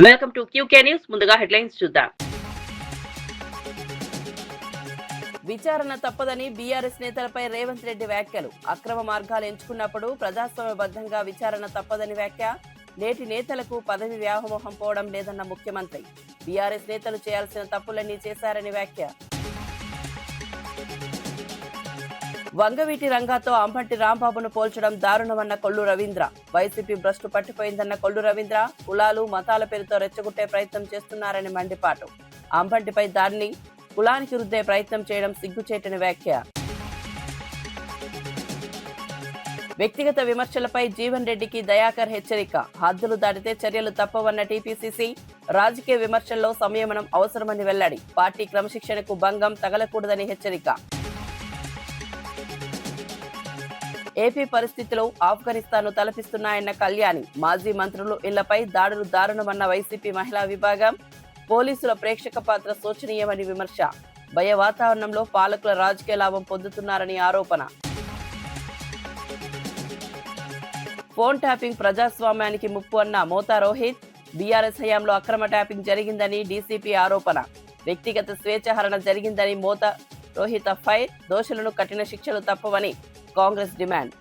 Welcome to QK news. ముందుగా headlines చూద్దాం. విచారణ తప్పదని బీఆర్ఎస్ నేతలపై రేవంత్ రెడ్డి వ్యాఖ్యలు. అక్రమ మార్గాలు ఎంచుకున్నప్పుడు ప్రజాస్వామ్యబద్ధంగా విచారణ తప్పదని వ్యాఖ్య. నేటి నేతలకు పదవి వ్యామోహం పోవడం లేదన్న ముఖ్యమంత్రి. బీఆర్ఎస్ నేతలు చేయాల్సిన తప్పులన్నీ చేశారని వ్యాఖ్య. వంగవీటి రంగాతో అంబటి రాంబాబును పోల్చడం దారుణమన్న కొల్లు రవీంద్ర. వైసీపీ భ్రష్టు పట్టిపోయిందన్న కొల్లు రవీంద్ర. కులాలు మతాల పేరుతో రెచ్చగొట్టే ప్రయత్నం చేస్తున్నారని మండిపాటు. అంబటిపై దాడిని కులానికి రుద్దే ప్రయత్నం చేయడం సిగ్గుచేటని వ్యాఖ్య. వ్యక్తిగత విమర్శలపై జీవన్ రెడ్డికి దయాకర్ హెచ్చరిక. హద్దులు దాటితే చర్యలు తప్పవన్న టీపీసీసీ. రాజకీయ విమర్శల్లో సంయమనం అవసరమని వెల్లడి. పార్టీ క్రమశిక్షణకు భంగం తగలకూడదని హెచ్చరిక. ఏపీ పరిస్థితులు ఆఫ్ఘనిస్తాన్ను తలపిస్తున్నాయన్న కళ్యాణి. మాజీ మంత్రులు ఇళ్లపై దాడులు దారుణమన్న వైసీపీ మహిళా విభాగం. పోలీసుల ప్రేక్షక పాత్ర శోచనీయమని విమర్శ. భయ వాతావరణంలో పాలకుల రాజకీయ లాభం పొందుతున్నారని ఆరోపణ. ఫోన్ ట్యాపింగ్ ప్రజాస్వామ్యానికి ముప్పు అన్న మోతా రోహిత్. బీఆర్ఎస్ హయాంలో అక్రమ ట్యాపింగ్ జరిగిందని డీసీపీ ఆరోపణ. వ్యక్తిగత స్వేచ్ఛహరణ జరిగిందని మోతా రోహిత్ ఫైర్. దోషులను కఠిన శిక్షలు తప్పవని కాంగ్రెస్ డిమాండ్.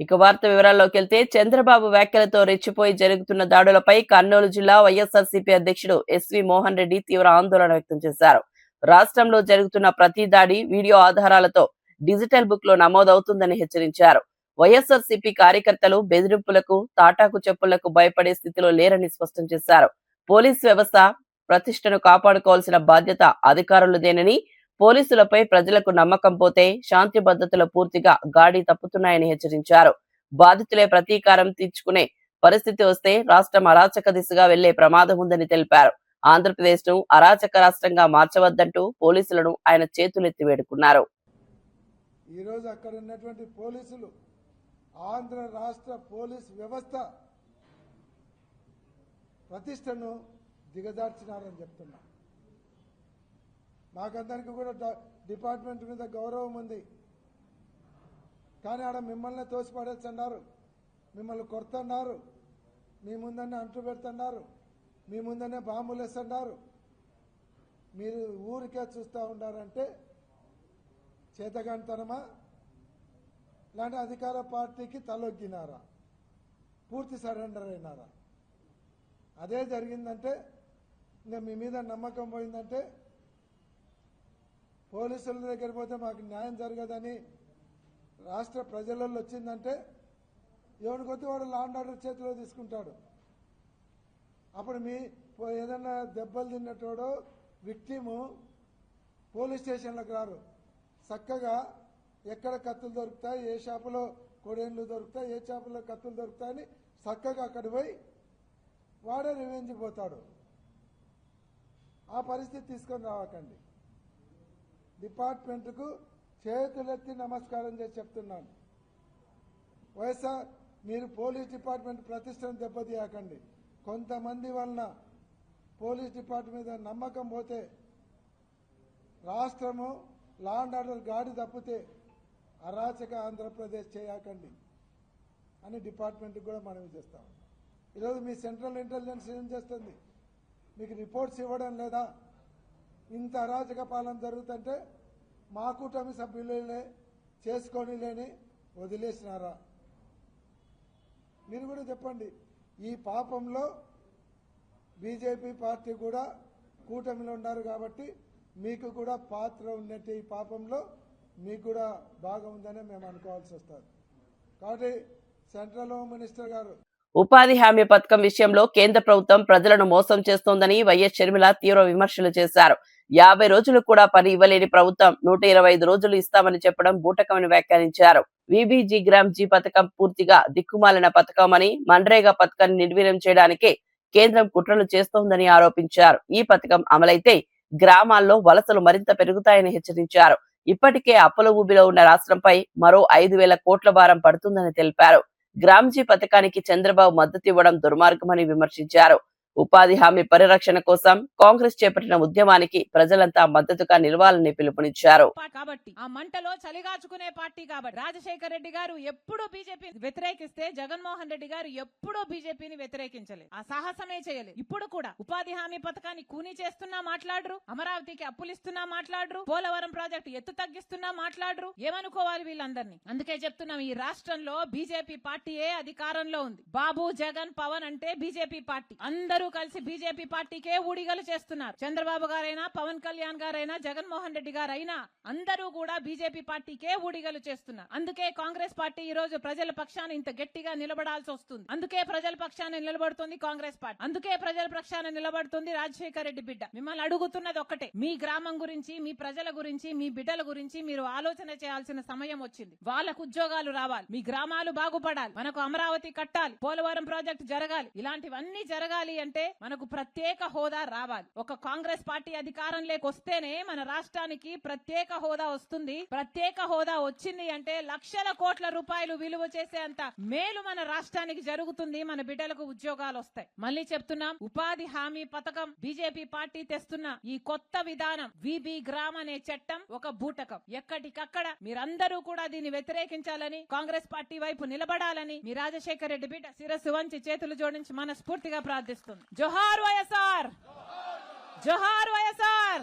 ఇక వార్త వివరాల్లోకి వెళ్తే, చంద్రబాబు వ్యాఖ్యలతో రెచ్చిపోయి జరుగుతున్న దాడులపై కర్నూలు జిల్లా వైఎస్ఆర్సీపీ అధ్యక్షుడు ఎస్వి మోహన్ రెడ్డి తీవ్ర ఆందోళన వ్యక్తం చేశారు. రాష్ట్రంలో జరుగుతున్న ప్రతి దాడి వీడియో ఆధారాలతో డిజిటల్ బుక్ లో నమోదవుతుందని హెచ్చరించారు. వైఎస్ఆర్సీపీ కార్యకర్తలు బెదిరింపులకు, తాటాకు చెప్పులకు భయపడే స్థితిలో లేరని స్పష్టం చేశారు. పోలీస్ వ్యవస్థ ప్రతిష్టను కాపాడుకోవాల్సిన బాధ్యత అధికారులదేనని, పోలీసులపై ప్రజలకు నమ్మకం పోతే శాంతి భద్రతలు పూర్తిగా గాడి తప్పుతున్నాయని హెచ్చరించారు. బాధితులే ప్రతీకారం తీర్చుకునే పరిస్థితి వస్తే రాష్ట్రం అరాచక దిశగా వెళ్లే ప్రమాదం ఉందని తెలిపారు. ఆంధ్రప్రదేశ్ ను అరాచక రాష్ట్రంగా మార్చవద్దంటూ పోలీసులను ఆయన చేతులెత్తి వేడుకున్నారు. ఈ రోజు అక్కడ ఉన్నటువంటి పోలీసులు, ఆంధ్ర రాష్ట్ర పోలీస్ వ్యవస్థ ప్రతిష్టను దిగజార్చినారని చెప్తున్నా. మాకందరికీ కూడా డిపార్ట్మెంట్ మీద గౌరవం ఉంది, కానీ ఆడ మిమ్మల్ని తోసిపడేస్తున్నారు, మిమ్మల్ని కొడుతున్నారు, మీ ముందనే అంటు పెడుతున్నారు, మీ ముందనే బాంబులు వేస్తున్నారు. మీరు ఊరికే చూస్తూ ఉన్నారంటే చేతగానితనమా, ఇలాంటి అధికార పార్టీకి తలొగ్గినారా, పూర్తి సరెండర్ అయినారా? అదే జరిగిందంటే, ఇంకా మీ మీద నమ్మకం పోయిందంటే, పోలీసుల దగ్గర పోతే మాకు న్యాయం జరగదని రాష్ట్ర ప్రజలలో వచ్చిందంటే, ఎవరి కొద్ది వాడు లా అండ్ ఆర్డర్ చేతిలో తీసుకుంటాడు. అప్పుడు మీ ఏదన్నా దెబ్బలు తిన్నటోడో విక్టిము పోలీస్ స్టేషన్లకు రారు. చక్కగా ఎక్కడ కత్తులు దొరుకుతాయి, ఏ షాపులో కొడేళ్ళు దొరుకుతాయి, ఏ షాపులో కత్తులు దొరుకుతాయని చక్కగా అక్కడ పోయి వాడే రివెంజ్ పోతాడు. ఆ పరిస్థితి తీసుకొని రావకండి. డిపార్ట్మెంట్కు చేతులెత్తి నమస్కారం చేసి చెప్తున్నాను. వైఎస్ఆర్, మీరు పోలీస్ డిపార్ట్మెంట్ ప్రతిష్టను దెబ్బతీయకండి. కొంతమంది వలన పోలీస్ డిపార్ట్మెంట్ మీద నమ్మకం పోతే, రాష్ట్రము లా అండ్ ఆర్డర్ గాడి తప్పితే అరాచక ఆంధ్రప్రదేశ్ చేయకండి అని డిపార్ట్మెంట్కి కూడా మనవి చేస్తాం. ఈరోజు మీ సెంట్రల్ ఇంటెలిజెన్స్ ఏం చేస్తుంది? మీకు రిపోర్ట్స్ ఇవ్వడం లేదా? ఇంత అరాచక పాలన జరుగుతుంటే మా కూటమి సభ్యులే చేసుకొని లేని వదిలేసినారా? మీరు కూడా చెప్పండి. ఈ పాపంలో బీజేపీ పార్టీ కూడా కూటమిలో ఉన్నారు కాబట్టి మీకు కూడా పాత్ర ఉన్నట్టు ఈ పాపంలో మీకు కూడా భాగం ఉందనే మేము అనుకోవాల్సి వస్తుంది. కాబట్టి సెంట్రల్ హోమ్ మినిస్టర్ గారు, ఉపాధి హామీ పథకం విషయంలో కేంద్ర ప్రభుత్వం ప్రజలను మోసం చేస్తోందని వైఎస్ షర్మిల తీవ్ర విమర్శలు చేశారు. 50 రోజులు కూడా పని ఇవ్వలేని ప్రభుత్వం 125 రోజులు ఇస్తామని చెప్పడం బూటకమని వ్యాఖ్యానించారు. విబిజీ గ్రామ్ జీ పథకం పూర్తిగా దిక్కుమాలిన పథకమని, మన్రేగా పథకాన్ని నిర్వీర్యం చేయడానికే కేంద్రం కుట్రలు చేస్తోందని ఆరోపించారు. ఈ పథకం అమలైతే గ్రామాల్లో వలసలు మరింత పెరుగుతాయని హెచ్చరించారు. ఇప్పటికే అప్పుల ఊబిలో ఉన్న రాష్ట్రంపై మరో 5,000 కోట్ల భారం పడుతుందని తెలిపారు. గ్రామ్జీ పథకానికి చంద్రబాబు మద్దతు ఇవ్వడం దుర్మార్గమని విమర్శించారు. ఉపాధి హామీ పరిరక్షణ కోసం కాంగ్రెస్ చేపట్టిన ఉద్యమానికి ప్రజలంతా మద్దతుగా నిలవాలని పిలుపునిచ్చారు. కాబట్టి ఆ మంటలో చలిగాచుకునే పార్టీ కాబట్టి రాజశేఖర రెడ్డి గారు ఎప్పుడూ బీజేపీ వ్యతిరేకిస్తే జగన్మోహన్ రెడ్డి గారు ఎప్పుడూ బీజేపీని వ్యతిరేకించలేదు. ఆ సాహసమే చేయలేదు. ఇప్పుడు కూడా ఉపాధి హామీ పథకాన్ని కూనీ చేస్తున్నా మాట్లాడరు, అమరావతికి అప్పులిస్తున్నా మాట్లాడరు, పోలవరం ప్రాజెక్టు ఎత్తు తగ్గిస్తున్నా మాట్లాడరు. ఏమనుకోవాలి వీళ్ళందరినీ? అందుకే చెప్తున్నాం, ఈ రాష్ట్రంలో బీజేపీ పార్టీయే అధికారంలో ఉంది. బాబు, జగన్, పవన్ అంటే బీజేపీ పార్టీ. అందరూ కలిసి బీజేపీ పార్టీకే ఊడిగలు చేస్తున్నారు. చంద్రబాబు గారైనా, పవన్ కళ్యాణ్ గారైనా, జగన్మోహన్ రెడ్డి గారైనా అందరూ కూడా బీజేపీ పార్టీకే ఊడిగలు చేస్తున్నారు. అందుకే కాంగ్రెస్ పార్టీ ఈ రోజు ప్రజల పక్షాన ఇంత గట్టిగా నిలబడాల్సి వస్తుంది. అందుకే ప్రజల పక్షాన నిలబడుతుంది కాంగ్రెస్ పార్టీ. అందుకే ప్రజల పక్షాన నిలబడుతుంది రాజశేఖర రెడ్డి బిడ్డ. మిమ్మల్ని అడుగుతున్నది ఒక్కటే, మీ గ్రామం గురించి, మీ ప్రజల గురించి, మీ బిడ్డల గురించి మీరు ఆలోచన చేయాల్సిన సమయం వచ్చింది. వాళ్ళకు ఉద్యోగాలు రావాలి, మీ గ్రామాలు బాగుపడాలి, మనకు అమరావతి కట్టాలి, పోలవరం ప్రాజెక్టు జరగాలి. ఇలాంటివన్నీ జరగాలి అంటే మనకు ప్రత్యేక హోదా రావాలి. ఒక కాంగ్రెస్ పార్టీ అధికారంలోకి వస్తేనే మన రాష్ట్రానికి ప్రత్యేక హోదా వస్తుంది. ప్రత్యేక హోదా వచ్చింది అంటే లక్షల కోట్ల రూపాయలు విలువ చేసేంత మేలు మన రాష్ట్రానికి జరుగుతుంది. మన బిడ్డలకు ఉద్యోగాలు వస్తాయి. మళ్ళీ చెప్తున్నాం, ఉపాధి హామీ పథకం బీజేపీ పార్టీ తెస్తున్న ఈ కొత్త విధానం విబి గ్రామ్ అనే చట్టం ఒక బూటకం. ఎక్కడికక్కడ మీరందరూ కూడా దీన్ని వ్యతిరేకించాలని, కాంగ్రెస్ పార్టీ వైపు నిలబడాలని మీ రాజశేఖర రెడ్డి బిడ్డ శిరస్సు వంచి చేతులు జోడించి మనస్ఫూర్తిగా ప్రార్థిస్తుంది. జోహార్ వైఎస్ఆర్, జోహార్ వైఎస్ఆర్,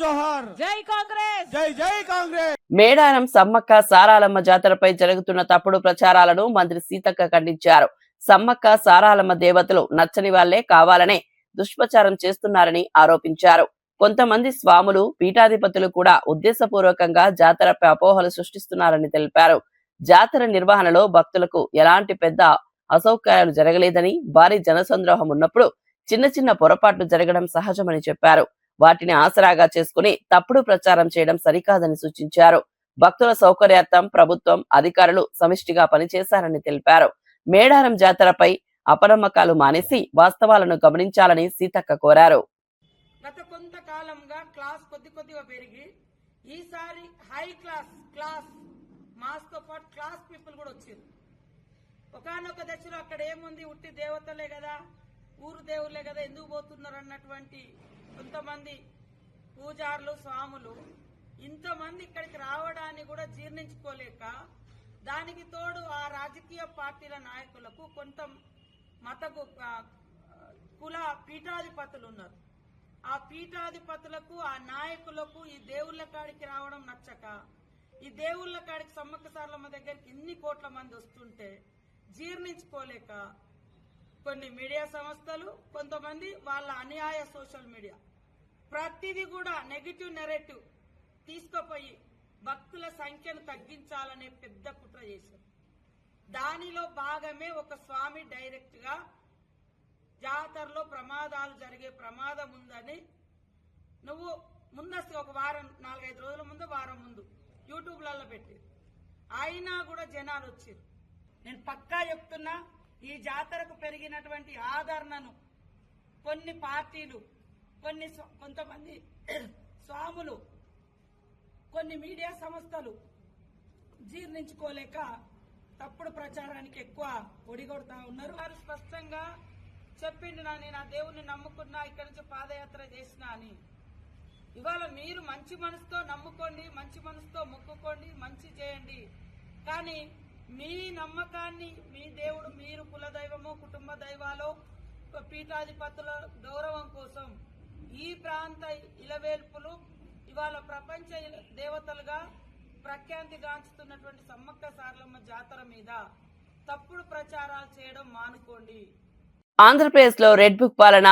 జోహార్, జై కాంగ్రెస్, జై జై కాంగ్రెస్. మేడారం సమ్మక్క సారాలమ్మ జాతరపై జరుగుతున్న తప్పుడు ప్రచారాలను మంత్రి సీతక్క ఖండించారు. సమ్మక్క సారాలమ్మ దేవతలు నచ్చని వాళ్లే కావాలనే దుష్ప్రచారం చేస్తున్నారని ఆరోపించారు. కొంతమంది స్వాములు, పీఠాధిపతులు కూడా ఉద్దేశపూర్వకంగా జాతరపై అపోహలు సృష్టిస్తున్నారని తెలిపారు. జాతర నిర్వహణలో భక్తులకు ఎలాంటి పెద్ద అసౌకర్యాలు జరగలేదని, భారీ జనసంద్రోహం ఉన్నప్పుడు చిన్న చిన్న పొరపాట్లు జరగడం సహజమని చెప్పారు. వాటిని ఆసరాగా చేసుకుని తప్పుడు ప్రచారం చేయడం సరికాదని సూచించారు. భక్తుల సౌకర్యార్థం ప్రభుత్వం, అధికారులు సమిష్టిగా పనిచేశారని తెలిపారు. మేడారం జాతరపై అపనమ్మకాలు మానేసి వాస్తవాలను గమనించాలని సీతక్క కోరారు. గత కొంతకాలంగా క్లాస్ కొద్దిగా పెరిగి ఈసారి హై క్లాస్ మాస్తో పాటు క్లాస్ పీపుల్ కూడా వచ్చారు. ఒకనొక దశలో అక్కడ ఏముంది, ఉట్టి దేవతలే కదా, ఊరు దేవుళ్లే కదా, ఎందుకు పోతున్నారు అన్నటువంటి కొంతమంది పూజారులు, స్వాములు ఇంతమంది ఇక్కడికి రావడాన్ని కూడా జీర్ణించుకోలేక, దానికి తోడు ఆ రాజకీయ పార్టీల నాయకులకు కొంత మత కుల పీఠాధిపతులు ఉన్నారు. ఆ పీఠాధిపతులకు, ఆ నాయకులకు ఈ దేవుళ్ల కాడికి రావడం నచ్చక, ఈ దేవుళ్ల కాడికి సమ్మక్క సారలమ్మ దగ్గరికి ఇన్ని కోట్ల మంది వస్తుంటే జీర్ణించుకోలేక కొన్ని మీడియా సంస్థలు, కొంతమంది వాళ్ళ అన్యాయ సోషల్ మీడియా ప్రతిదీ కూడా నెగిటివ్ నెరేటివ్ తీసుకుపోయి భక్తుల సంఖ్యను తగ్గించాలనే పెద్ద కుట్ర చేశారు. దానిలో భాగమే ఒక స్వామి డైరెక్ట్ గా జాతరలో ప్రమాదాలు జరిగే ప్రమాదం ఉందని నువ్వు ముందస్తు ఒక వారం, 4-5 రోజుల ముందు, వారం ముందు యూట్యూబ్లలో పెట్టి, అయినా కూడా జనాలు వచ్చారు. నేను పక్కా చెప్తున్నా, ఈ జాతరకు పెరిగినటువంటి ఆదరణను కొన్ని పార్టీలు, కొంతమంది స్వాములు, కొన్ని మీడియా సంస్థలు జీర్ణించుకోలేక తప్పుడు ప్రచారానికి ఎక్కువ ఒడిగొడతా ఉన్నారు. వారు స్పష్టంగా చెప్పిండు, నేను ఆ దేవుణ్ణి నమ్ముకున్నా, ఇక్కడి నుంచి పాదయాత్ర చేసినా అని. ఇవాళ మీరు మంచి మనసుతో నమ్ముకోండి, మంచి మనసుతో మొక్కుకోండి, మంచి చేయండి. కానీ మీ నమ్మకాన్ని, మీ దేవుడు, మీరు కులదైవమో, కుటుంబ దైవాలో, పీఠాధిపతుల గౌరవం కోసం ఈ ప్రాంత ఇలవేల్పులు ఇవాళ ప్రపంచ దేవతలుగా ప్రఖ్యాతిగాంచుతున్నటువంటి సమ్మక్క సారలమ్మ జాతర మీద తప్పుడు ప్రచారాలు చేయడం మానుకోండి. ఆంధ్రప్రదేశ్ లో రెడ్ బుక్ పాలన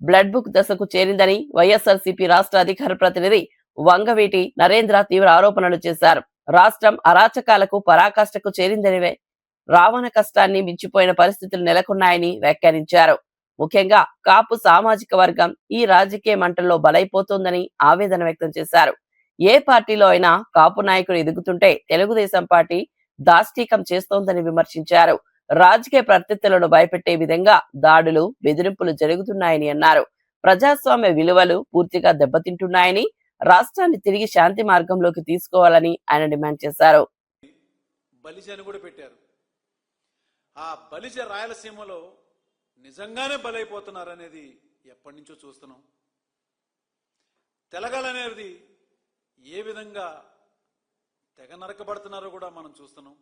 బ్లడ్ బుక్ దశకు చేరిందని వైఎస్ఆర్సీపీ రాష్ట్ర అధికార ప్రతినిధి వంగవీటి నరేంద్ర తీవ్ర ఆరోపణలు చేశారు. రాష్ట్రం అరాచకాలకు పరాకాష్ఠకు చేరిందని, రావణ కష్టాన్ని మించిపోయిన పరిస్థితులు నెలకొన్నాయని వ్యాఖ్యానించారు. ముఖ్యంగా కాపు సామాజిక వర్గం ఈ రాజకీయ మంటల్లో బలైపోతోందని ఆవేదన వ్యక్తం చేశారు. ఏ పార్టీలో అయినా కాపు నాయకుడు ఎదుగుతుంటే తెలుగుదేశం పార్టీ దాష్టీకం చేస్తోందని విమర్శించారు. రాజకీయ ప్రత్యర్థులను భయపెట్టే విధంగా దాడులు, బెదిరింపులు జరుగుతున్నాయని అన్నారు. ప్రజాస్వామ్య విలువలు పూర్తిగా దెబ్బతింటున్నాయని, రాష్ట్రాన్ని తిరిగి శాంతి మార్గంలోకి తీసుకోవాలని ఆయన డిమాండ్ చేశారు. బలిజను కూడా పెట్టారు. ఆ బలిజ రాయలసీమలో నిజంగానే బలైపోతున్నారనేది ఎప్పటి నుంచో చూస్తున్నాం. తెలగాలనేది ఏ విధంగా తెగ నరకబడుతున్నారో కూడా మనం చూస్తున్నాం.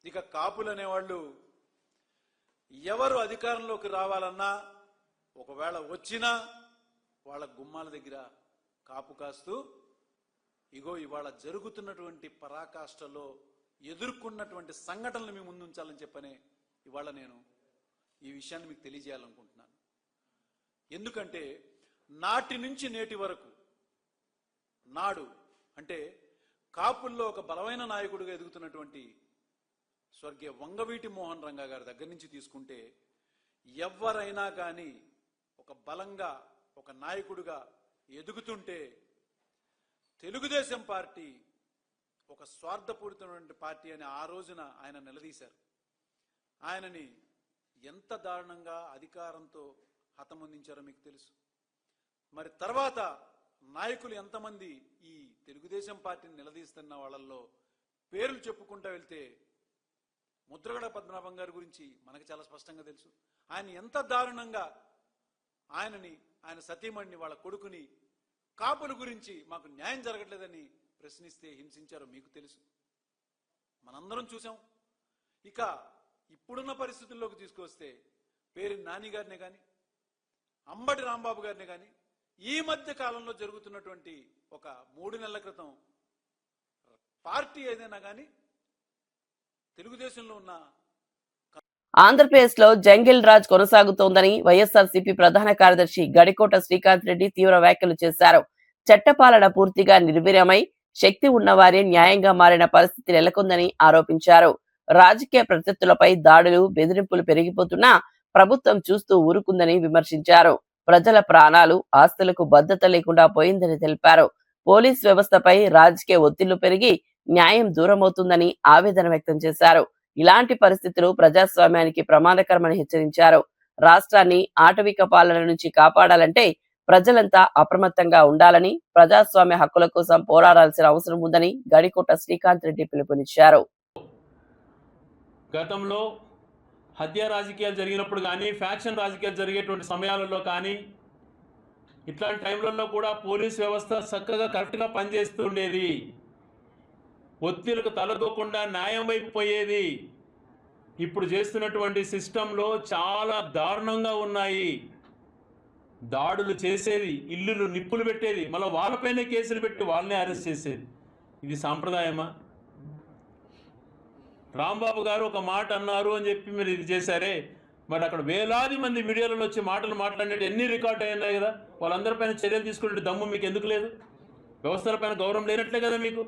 ఇక కాపులు అనేవాళ్ళు ఎవరు అధికారంలోకి రావాలన్నా, ఒకవేళ వచ్చినా వాళ్ళ గుమ్మాల దగ్గర కాపు కాస్తూ ఇగో ఇవాళ జరుగుతున్నటువంటి పరాకాష్ఠలో ఎదుర్కొన్నటువంటి సంఘటనలు మీ ముందు ఉంచాలని చెప్పనే ఇవాళ నేను ఈ విషయాన్ని మీకు తెలియజేయాలనుకుంటున్నాను. ఎందుకంటే నాటి నుంచి నేటి వరకు నాడు అంటే కాపుల్లో ఒక బలమైన నాయకుడిగా ఎదుగుతున్నటువంటి స్వర్గీయ వంగవీటి మోహన్ రంగా గారి దగ్గర నుంచి తీసుకుంటే ఎవరైనా కానీ ఒక బలంగా ఒక నాయకుడిగా ఎదుగుతుంటే తెలుగుదేశం పార్టీ ఒక స్వార్థపూరితమైన పార్టీ అని ఆ రోజున ఆయన నిలదీశారు. ఆయనని ఎంత దారుణంగా అధికారంతో హతమొందించారో మీకు తెలుసు. మరి తర్వాత నాయకులు ఎంతమంది ఈ తెలుగుదేశం పార్టీని నిలదీస్తున్న వాళ్ళల్లో పేర్లు చెప్పుకుంటూ వెళ్తే ముద్రగడ పద్మనాభం గారి గురించి మనకు చాలా స్పష్టంగా తెలుసు. ఆయన ఎంత దారుణంగా ఆయన సతీమణిని వాళ్ళ కొడుకుని కాపుల గురించి మాకు న్యాయం జరగట్లేదని ప్రశ్నిస్తే హింసించారో మీకు తెలుసు, మనందరం చూసాం. ఇక ఇప్పుడున్న పరిస్థితుల్లోకి తీసుకొస్తే పేరు నాని గారినే కానీ అంబటి రాంబాబు గారిని కానీ ఈ మధ్య కాలంలో జరుగుతున్నటువంటి ఒక 3 నెలల క్రితం పార్టీ ఏదైనా కానీ తెలుగుదేశంలో ఉన్న ఆంధ్రప్రదేశ్ లో జంగిల్ రాజ్ కొనసాగుతోందని వైఎస్ఆర్సీపీ ప్రధాన కార్యదర్శి గడికోట శ్రీకాంత్ రెడ్డి తీవ్ర వ్యాఖ్యలు చేశారు. చట్టపాలన పూర్తిగా నిర్వీర్యమై శక్తి ఉన్నవారే న్యాయంగా మారిన పరిస్థితి నెలకొందని ఆరోపించారు. రాజకీయ ప్రత్యర్థులపై దాడులు, బెదిరింపులు పెరిగిపోతున్నా ప్రభుత్వం చూస్తూ ఊరుకుందని విమర్శించారు. ప్రజల ప్రాణాలు, ఆస్తులకు భద్రత లేకుండా పోయిందని తెలిపారు. పోలీస్ వ్యవస్థపై రాజకీయ ఒత్తిళ్లు పెరిగి న్యాయం దూరమవుతుందని ఆవేదన వ్యక్తం చేశారు. ఇలాంటి పరిస్థితులు ప్రజాస్వామ్యానికి ప్రమాదకరమని హెచ్చరించారు. రాష్ట్రాన్ని ఆటవిక పాలన నుంచి కాపాడాలంటే ప్రజలంతా అప్రమత్తంగా ఉండాలని, ప్రజాస్వామ్య హక్కుల కోసం పోరాడాల్సిన అవసరం ఉందని గడికోట శ్రీకాంత్ రెడ్డి పిలుపునిచ్చారు. గతంలో హత్య రాజకీయాలు జరిగినప్పుడు కానీ, ఫ్యాక్షన్ రాజకీయాలు జరిగేటువంటి సమయాలలో కానీ, ఇట్లాంటి టైంలలో కూడా పోలీస్ వ్యవస్థ చక్కగా కరెక్ట్గా పనిచేస్తూ ఉండేది. ఒత్తిళ్లకు తలదోకుండా న్యాయం వైపు పోయేది. ఇప్పుడు చేస్తున్నటువంటి సిస్టంలో చాలా దారుణంగా ఉన్నాయి. దాడులు చేసేది, ఇల్లులు నిప్పులు పెట్టేది, మళ్ళీ వాళ్ళపైనే కేసులు పెట్టి వాళ్ళనే అరెస్ట్ చేసేది. ఇది సాంప్రదాయమా? రాంబాబు గారు ఒక మాట అన్నారు అని చెప్పి మీరు ఇది చేశారే, మరి అక్కడ వేలాది మంది మీడియాలలో వచ్చి మాటలు మాట్లాడినట్టు ఎన్ని రికార్డ్ అయినాయి కదా. వాళ్ళందరిపైన చర్యలు తీసుకునే దమ్ము మీకు ఎందుకు లేదు? వ్యవస్థలపైన గౌరవం లేనట్లే కదా మీకు.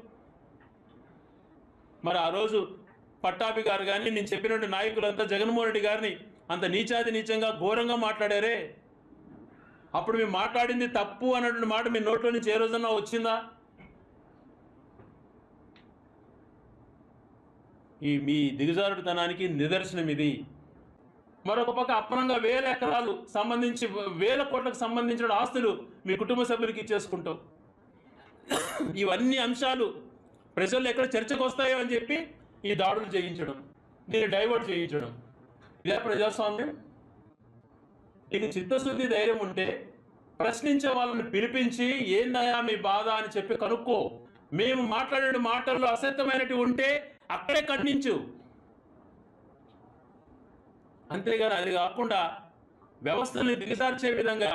మరి ఆ రోజు పట్టాభి గారు కానీ, నేను చెప్పినటువంటి నాయకులంతా జగన్మోహన్ రెడ్డి గారిని అంత నీచాది నీచంగా ఘోరంగా మాట్లాడారే. అప్పుడు మేము మాట్లాడింది తప్పు అన్నటువంటి మాట మీ నోట్లో నుంచి ఏ రోజన్నా వచ్చిందా? మీ దిగజారుడుతనానికి నిదర్శనం ఇది. మరొక పక్క అప్పనంగా 1000 ఎకరాలు సంబంధించి 1000 కోట్లకు సంబంధించిన ఆస్తులు మీ కుటుంబ సభ్యులకి ఇచ్చేసుకుంటాం. ఇవన్నీ అంశాలు ప్రజలు ఎక్కడ చర్చకు వస్తాయో అని చెప్పి ఈ దాడులు చేయించడం, దీన్ని డైవర్ట్ చేయించడం, ఇదే ప్రజాస్వామ్యం? నీకు చిత్తశుద్ధి ధైర్యం ఉంటే ప్రశ్నించే వాళ్ళని పిలిపించి ఏందయా మీ బాధ అని చెప్పి కనుక్కో. మేము మాట్లాడే మాటల్లో అసత్యమైనవి ఉంటే అక్కడే ఖండించు. అంతేగాని అది కాకుండా వ్యవస్థల్ని దిగజార్చే విధంగా,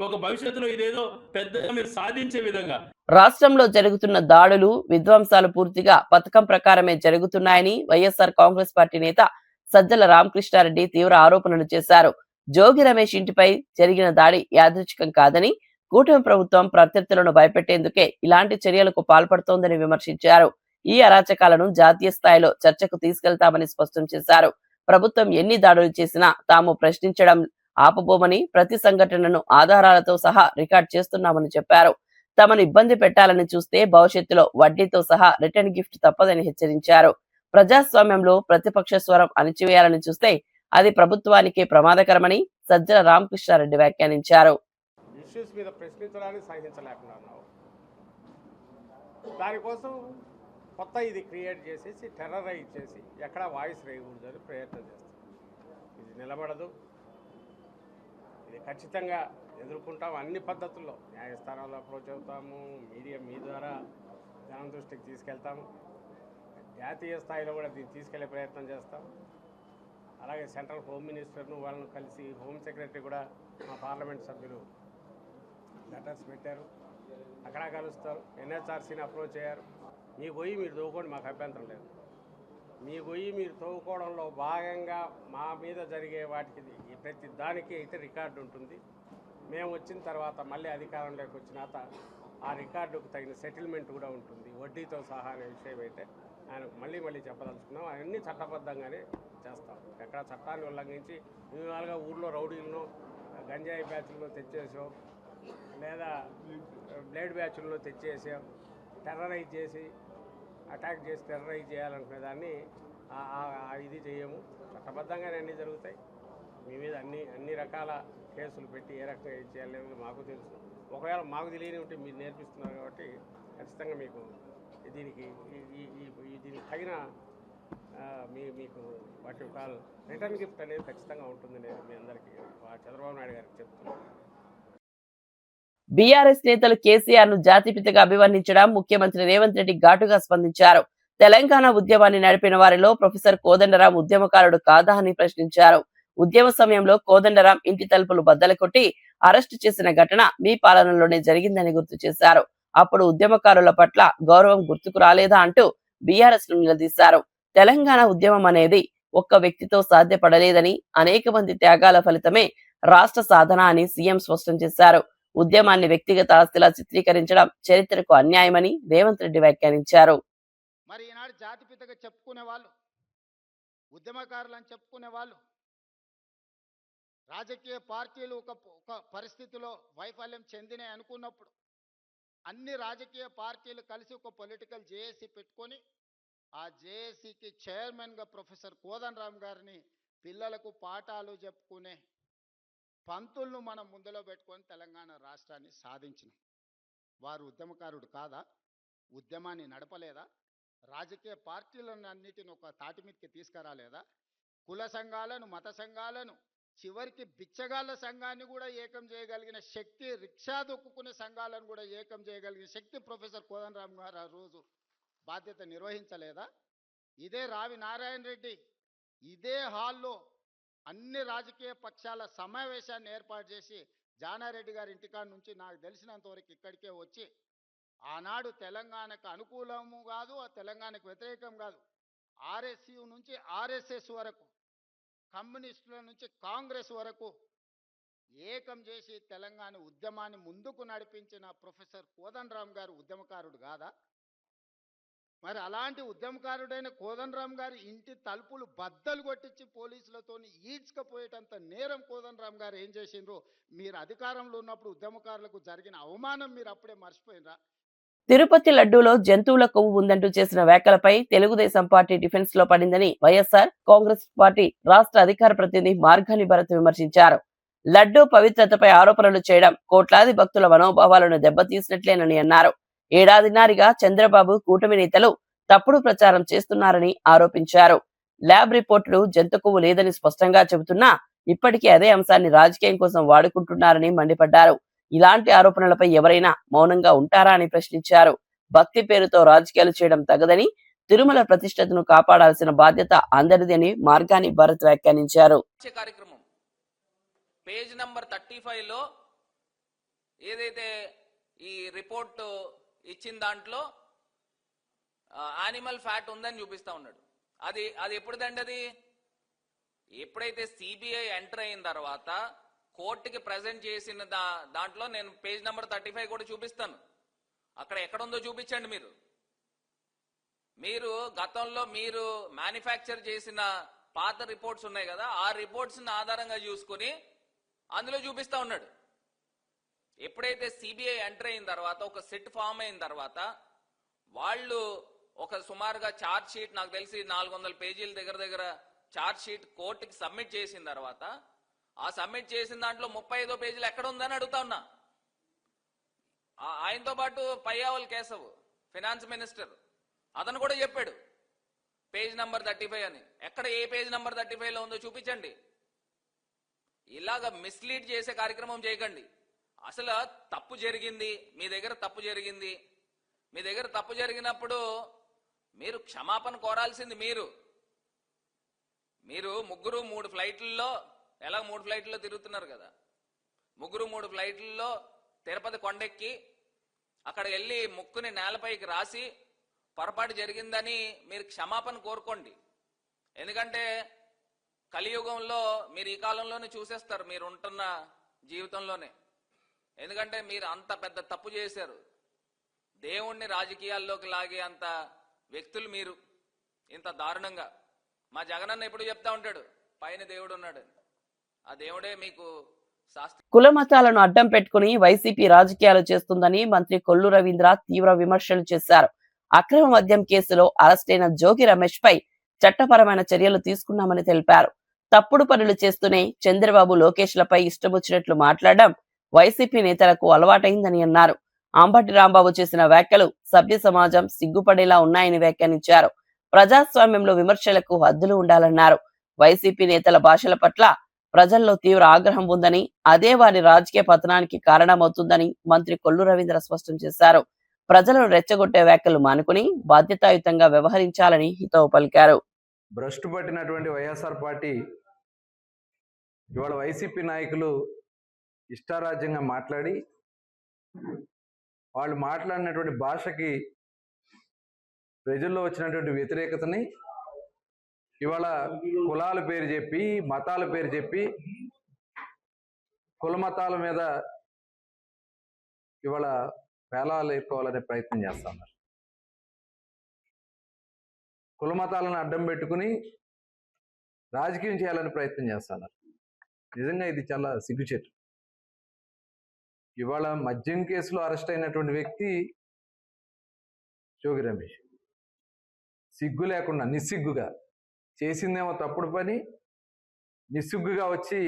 ఒక భవిష్యత్తులో ఇదేదో పెద్దగా మీరు సాధించే విధంగా. రాష్ట్రంలో జరుగుతున్న దాడులు, విధ్వంసాలు పూర్తిగా పథకం ప్రకారమే జరుగుతున్నాయని వైఎస్ఆర్ కాంగ్రెస్ పార్టీ నేత సజ్జల రామకృష్ణారెడ్డి తీవ్ర ఆరోపణలు చేశారు. జోగి రమేష్ ఇంటిపై జరిగిన దాడి యాదృచ్ఛికం కాదని, కూటమి ప్రభుత్వం ప్రత్యర్థులను భయపెట్టేందుకే ఇలాంటి చర్యలకు పాల్పడుతోందని విమర్శించారు. ఈ అరాచకాలను జాతీయ స్థాయిలో చర్చకు తీసుకెళ్తామని స్పష్టం చేశారు. ప్రభుత్వం ఎన్ని దాడులు చేసినా తాము ప్రశ్నించడం ఆపబోమని, ప్రతి సంఘటనను ఆధారాలతో సహా రికార్డ్ చేస్తున్నామని చెప్పారు. తమను ఇబ్బంది పెట్టాలని చూస్తే భవిష్యత్తులో వడ్డీతో సహా రిటర్న్ గిఫ్ట్ తప్పదని హెచ్చరించారు. ప్రజాస్వామ్యంలో ప్రతిపక్ష స్వరం అణిచివేయాలని చూస్తే అది ప్రభుత్వానికే ప్రమాదకరమని సజ్జల రామకృష్ణారెడ్డి వ్యాఖ్యానించారు. ఇష్యూస్ మీద ప్రశ్నించడానికి సహించలేకున్నాను. దానికోసం కొత్త ఇది క్రియేట్ చేసేసి టెర్రరైజ్ చేసి ఎక్కడ వాయిస్ రేయకూడదని ప్రయత్నం చేస్తాం. ఇది నిలబడదు. ఇది ఖచ్చితంగా ఎదుర్కొంటాం. అన్ని పద్ధతుల్లో న్యాయస్థానాల్లో అప్రోచ్ అవుతాము, మీడియా మీ ద్వారా జనం దృష్టికి తీసుకెళ్తాము, జాతీయ స్థాయిలో కూడా దీన్ని తీసుకెళ్లే ప్రయత్నం చేస్తాం. అలాగే సెంట్రల్ హోమ్ మినిస్టర్ను వాళ్ళను కలిసి హోమ్ సెక్రటరీ కూడా మా పార్లమెంట్ సభ్యులు లెటర్స్ పెట్టారు, అక్కడ కలుస్తారు. ఎన్హెచ్ఆర్సీని అప్రోచ్ అయ్యారు. మీ గొయ్యి మీరు తవ్వుకోండి, మాకు అభ్యంతరం లేదు. మీ గొయ్యి మీరు తవ్వుకోవడంలో భాగంగా మా మీద జరిగే వాటికి ప్రతి దానికి అయితే రికార్డు ఉంటుంది. మేము వచ్చిన తర్వాత మళ్ళీ అధికారంలోకి వచ్చినాక ఆ రికార్డుకు తగిన సెటిల్మెంట్ కూడా ఉంటుంది, వడ్డీతో సహా అనే విషయం అయితే ఆయనకు మళ్ళీ చెప్పదలుచుకున్నాం. అవన్నీ చట్టబద్ధంగానే చేస్తాం. ఎక్కడ చట్టాన్ని ఉల్లంఘించి విధాలుగా ఊళ్ళో రౌడీలను గంజాయి బ్యాచ్లను తెచ్చేసాం, లేదా బ్లేడ్ బ్యాచ్లను తెచ్చేసాం, టెర్రరైజ్ చేసి అటాక్ చేసి టెర్రరైజ్ చేయాలనుకునే దాన్ని ఇది చేయము. చట్టబద్ధంగానే అన్నీ జరుగుతాయి. మీ మీద అన్ని రకాల కేసులు పెట్టి ఏ రకంగా ఇది చేయాలనేది మాకు తెలుసు. ఒకవేళ మాకు తెలియని ఉంటే మీరు నేర్పిస్తున్నారు కాబట్టి ఖచ్చితంగా మీకు దీనికి తగిన మీకు వాటి కాల్ రిటర్న్ గిఫ్ట్ అనేది ఖచ్చితంగా ఉంటుంది. నేను మీ అందరికీ చంద్రబాబు నాయుడు గారికి చెప్తున్నాను. బీఆర్ఎస్ నేతలు కేసీఆర్ ను జాతిపితగా అభివర్ణించడం ముఖ్యమంత్రి రేవంత్ రెడ్డి ఘాటుగా స్పందించారు. తెలంగాణ ఉద్యమాన్ని నడిపిన వారిలో ప్రొఫెసర్ కోదండరాం ఉద్యమకారుడు కాదా అని ప్రశ్నించారు. ఉద్యమ సమయంలో కోదండరాం ఇంటి తలుపులు బద్దలు కొట్టి అరెస్టు చేసిన ఘటన మీ పాలనలోనే జరిగిందని గుర్తు చేశారు. అప్పుడు ఉద్యమకారుల పట్ల గౌరవం గుర్తుకు రాలేదా అంటూ బీఆర్ఎస్ ను నిలదీశారు. తెలంగాణ ఉద్యమం అనేది ఒక్క వ్యక్తితో సాధ్యపడలేదని, అనేక మంది త్యాగాల ఫలితమే రాష్ట్ర సాధన అని సీఎం స్పష్టం చేశారు. ఉద్యమాన్ని వ్యక్తిగత ఆస్తిలా చిత్రీకరించడం చరిత్రకు అన్యాయమని రేవంత్ రెడ్డి వ్యాఖ్యానించారు. మరి ఈనాడు జాతిపితగా చెప్పుకునే వాళ్ళు, ఉద్యమకారులు అని చెప్పుకునే వాళ్ళు, రాజకీయ పార్టీలు ఒక పరిస్థితిలో వైఫల్యం చెందినాయి అనుకున్నప్పుడు అన్ని రాజకీయ పార్టీలు కలిసి ఒక పొలిటికల్ జేఏసీ పెట్టుకొని ఆ జేఏసీకి చైర్మన్గా ప్రొఫెసర్ కోదండరాం గారిని పిల్లలకు పాఠాలు చెప్పుకునే పంతులను మనం ముందులో పెట్టుకొని తెలంగాణ రాష్ట్రాన్ని సాధించినాం. వారు ఉద్యమకారుడు కాదా? ఉద్యమాన్ని నడపలేదా? రాజకీయ పార్టీలను అన్నిటిని ఒక తాటి మీదకి తీసుకురాలేదా? కుల సంఘాలను, మత సంఘాలను, చివరికి బిచ్చగాళ్ళ సంఘాన్ని కూడా ఏకం చేయగలిగిన శక్తి, రిక్షా దొక్కుకునే సంఘాలను కూడా ఏకం చేయగలిగిన శక్తి ప్రొఫెసర్ కోదండరాం గారు ఆ రోజు బాధ్యత నిర్వహించలేదా? ఇదే రావి నారాయణ రెడ్డి ఇదే హాల్లో అన్ని రాజకీయ పక్షాల సమావేశాన్ని ఏర్పాటు చేసి జానారెడ్డి గారి ఇంటికాడ నుంచి నాకు తెలిసినంత వరకు ఇక్కడికే వచ్చి ఆనాడు తెలంగాణకు అనుకూలము కాదు, ఆ తెలంగాణకు వ్యతిరేకం కాదు, ఆర్ఎస్యు నుంచి ఆర్ఎస్ఎస్ వరకు, కమ్యూనిస్టుల నుంచి కాంగ్రెస్ వరకు ఏకం చేసి తెలంగాణ ఉద్యమాన్ని ముందుకు నడిపించిన ప్రొఫెసర్ కోదండరాం గారు ఉద్యమకారుడు కాదా? మరి అలాంటి ఉద్యమకారుడైన కోదండరాం గారి ఇంటి తలుపులు బద్దలు కొట్టించి పోలీసులతో ఈడ్చుకపోయేటంత నేరం కోదండరాం గారు ఏం చేసిండ్రు? మీరు అధికారంలో ఉన్నప్పుడు ఉద్యమకారులకు జరిగిన అవమానం మీరు అప్పుడే మర్చిపోయినరా? తిరుపతి లడ్డూలో జంతువుల కొవ్వు ఉందంటూ చేసిన వ్యాఖ్యలపై తెలుగుదేశం పార్టీ డిఫెన్స్ లో పడిందని వైఎస్ఆర్ కాంగ్రెస్ పార్టీ రాష్ట్ర అధికార ప్రతినిధి మార్గాని భరత్ విమర్శించారు. లడ్డూ పవిత్రతపై ఆరోపణలు చేయడం కోట్లాది భక్తుల మనోభావాలను దెబ్బతీసినట్లేనని అన్నారు. ఏడాదిన్నరగా చంద్రబాబు కూటమి నేతలు తప్పుడు ప్రచారం చేస్తున్నారని ఆరోపించారు. ల్యాబ్ రిపోర్టులు జంతు కొవ్వు లేదని స్పష్టంగా చెబుతున్నా ఇప్పటికీ అదే అంశాన్ని రాజకీయం కోసం వాడుకుంటున్నారని మండిపడ్డారు. ఇలాంటి ఆరోపణలపై ఎవరైనా మౌనంగా ఉంటారా అని ప్రశ్నించారు. భక్తి పేరుతో రాజకీయాలు చేయడం తగదని, తిరుమల ప్రతిష్టతను కాపాడాల్సిన బాధ్యత అందరిది అని మార్గాని భరత్ వ్యాఖ్యానించారు. కార్యక్రమం పేజ్ నంబర్ 35 లో ఏదైతే ఈ రిపోర్ట్ ఇచ్చిన దాంట్లో యానిమల్ ఫ్యాట్ ఉందని చూపిస్తా ఉన్నాడు. అది ఎప్పుడుదండి? అది ఎప్పుడైతే సిబిఐ ఎంటర్ అయిన తర్వాత కోర్టుకి ప్రజెంట్ చేసిన దాంట్లో నేను పేజ్ నెంబర్ 35 కూడా చూపిస్తాను. అక్కడ ఎక్కడుందో చూపించండి. మీరు గతంలో మీరు మ్యానుఫ్యాక్చర్ చేసిన పాత రిపోర్ట్స్ ఉన్నాయి కదా, ఆ రిపోర్ట్స్ ఆధారంగా చూసుకుని అందులో చూపిస్తా ఉన్నాడు. ఎప్పుడైతే సిబిఐ ఎంటర్ అయిన తర్వాత, ఒక సెట్ ఫామ్ అయిన తర్వాత, వాళ్ళు ఒక సుమారుగా ఛార్జ్ షీట్, నాకు తెలిసి 400 పేజీల దగ్గర ఛార్జ్ షీట్ కోర్టుకి సబ్మిట్ చేసిన తర్వాత, ఆ సబ్మిట్ చేసిన దాంట్లో 35వ పేజీలు ఎక్కడ ఉందని అడుగుతా ఉన్నా. ఆయనతో పాటు పయ్యావల్ కేశవ్ ఫైనాన్స్ మినిస్టర్, అతను కూడా చెప్పాడు పేజ్ నంబర్ 35 అని. ఎక్కడ ఏ పేజ్ నంబర్ 35లో ఉందో చూపించండి. ఇలాగ మిస్లీడ్ చేసే కార్యక్రమం చేయకండి. అసలు తప్పు జరిగింది, మీ దగ్గర తప్పు జరిగింది. మీ దగ్గర తప్పు జరిగినప్పుడు మీరు క్షమాపణ కోరాల్సింది మీరు ముగ్గురు 3 ఫ్లైట్లలో ఎలా 3 ఫ్లైట్లలో తిరుగుతున్నారు కదా, ముగ్గురు 3 ఫ్లైట్లలో తిరుపతి కొండెక్కి అక్కడ వెళ్ళి ముక్కుని నేలపైకి రాసి పొరపాటు జరిగిందని మీరు క్షమాపణ కోరుకోండి. ఎందుకంటే కలియుగంలో మీరు ఈ కాలంలోనే చూసేస్తారు, మీరు ఉంటున్న జీవితంలోనే. ఎందుకంటే మీరు అంత పెద్ద తప్పు చేశారు. దేవుణ్ణి రాజకీయాల్లోకి లాగే అంత వ్యక్తులు మీరు ఇంత దారుణంగా. మా జగనన్న ఎప్పుడు చెప్తా ఉంటాడు, పైన దేవుడు ఉన్నాడు. ఆ దేవుడే మీకు శాస్త్రి. కుల మతాలను అడ్డం పెట్టుకుని వైసీపీ రాజకీయాలు చేస్తుందని మంత్రి కొల్లు రవీంద్ర తీవ్ర విమర్శలు చేశారు. అక్రమ మద్యం కేసులో అరెస్టైన జోగి రమేష్ పై చట్టపరమైన చర్యలు తీసుకున్నామని తెలిపారు. తప్పుడు పనులు చేస్తూనే చంద్రబాబు లోకేష్ లపై ఇష్టమొచ్చినట్లు మాట్లాడడం వైసీపీ నేతలకు అలవాటైందని అన్నారు. అంబటి రాంబాబు చేసిన వ్యాఖ్యలు సభ్య సమాజం సిగ్గుపడేలా ఉన్నాయని వ్యాఖ్యానించారు. ప్రజాస్వామ్యంలో విమర్శలకు హద్దులు ఉండాలన్నారు. వైసీపీ నేతల భాషల పట్ల ప్రజల్లో తీవ్ర ఆగ్రహం ఉందని, అదే వారి రాజకీయ పతనానికి కారణమవుతుందని మంత్రి కొల్లు రవీంద్ర స్పష్టం చేశారు. ప్రజలను రెచ్చగొట్టే వ్యాఖ్యలు మానుకుని బాధ్యతాయుతంగా వ్యవహరించాలని హితవు పలికారు. భ్రష్టు పట్టినటువంటి వైఎస్ఆర్ పార్టీ ఇవాళ వైసీపీ నాయకులు ఇష్టారాజ్యంగా మాట్లాడి, వాళ్ళు మాట్లాడినటువంటి భాషకి ప్రజల్లో వచ్చినటువంటి వ్యతిరేకతని ఇవాళ కులాల పేరు చెప్పి, మతాల పేరు చెప్పి, కుల మతాల మీద ఇవాళ పేలాలు ఎక్కువాలనే ప్రయత్నం చేస్తున్నారు. కుల మతాలను అడ్డం పెట్టుకుని రాజకీయం చేయాలని ప్రయత్నం చేస్తున్నారు. నిజంగా ఇది చాలా సిగ్గుచేటు. ఇవాళ మద్యం కేసులో అరెస్ట్ అయినటువంటి వ్యక్తి జోగి రమేష్ సిగ్గు లేకుండా నిస్సిగ్గుగా చేసిందేమో తప్పుడు పని, నిస్సిగ్గుగా వచ్చి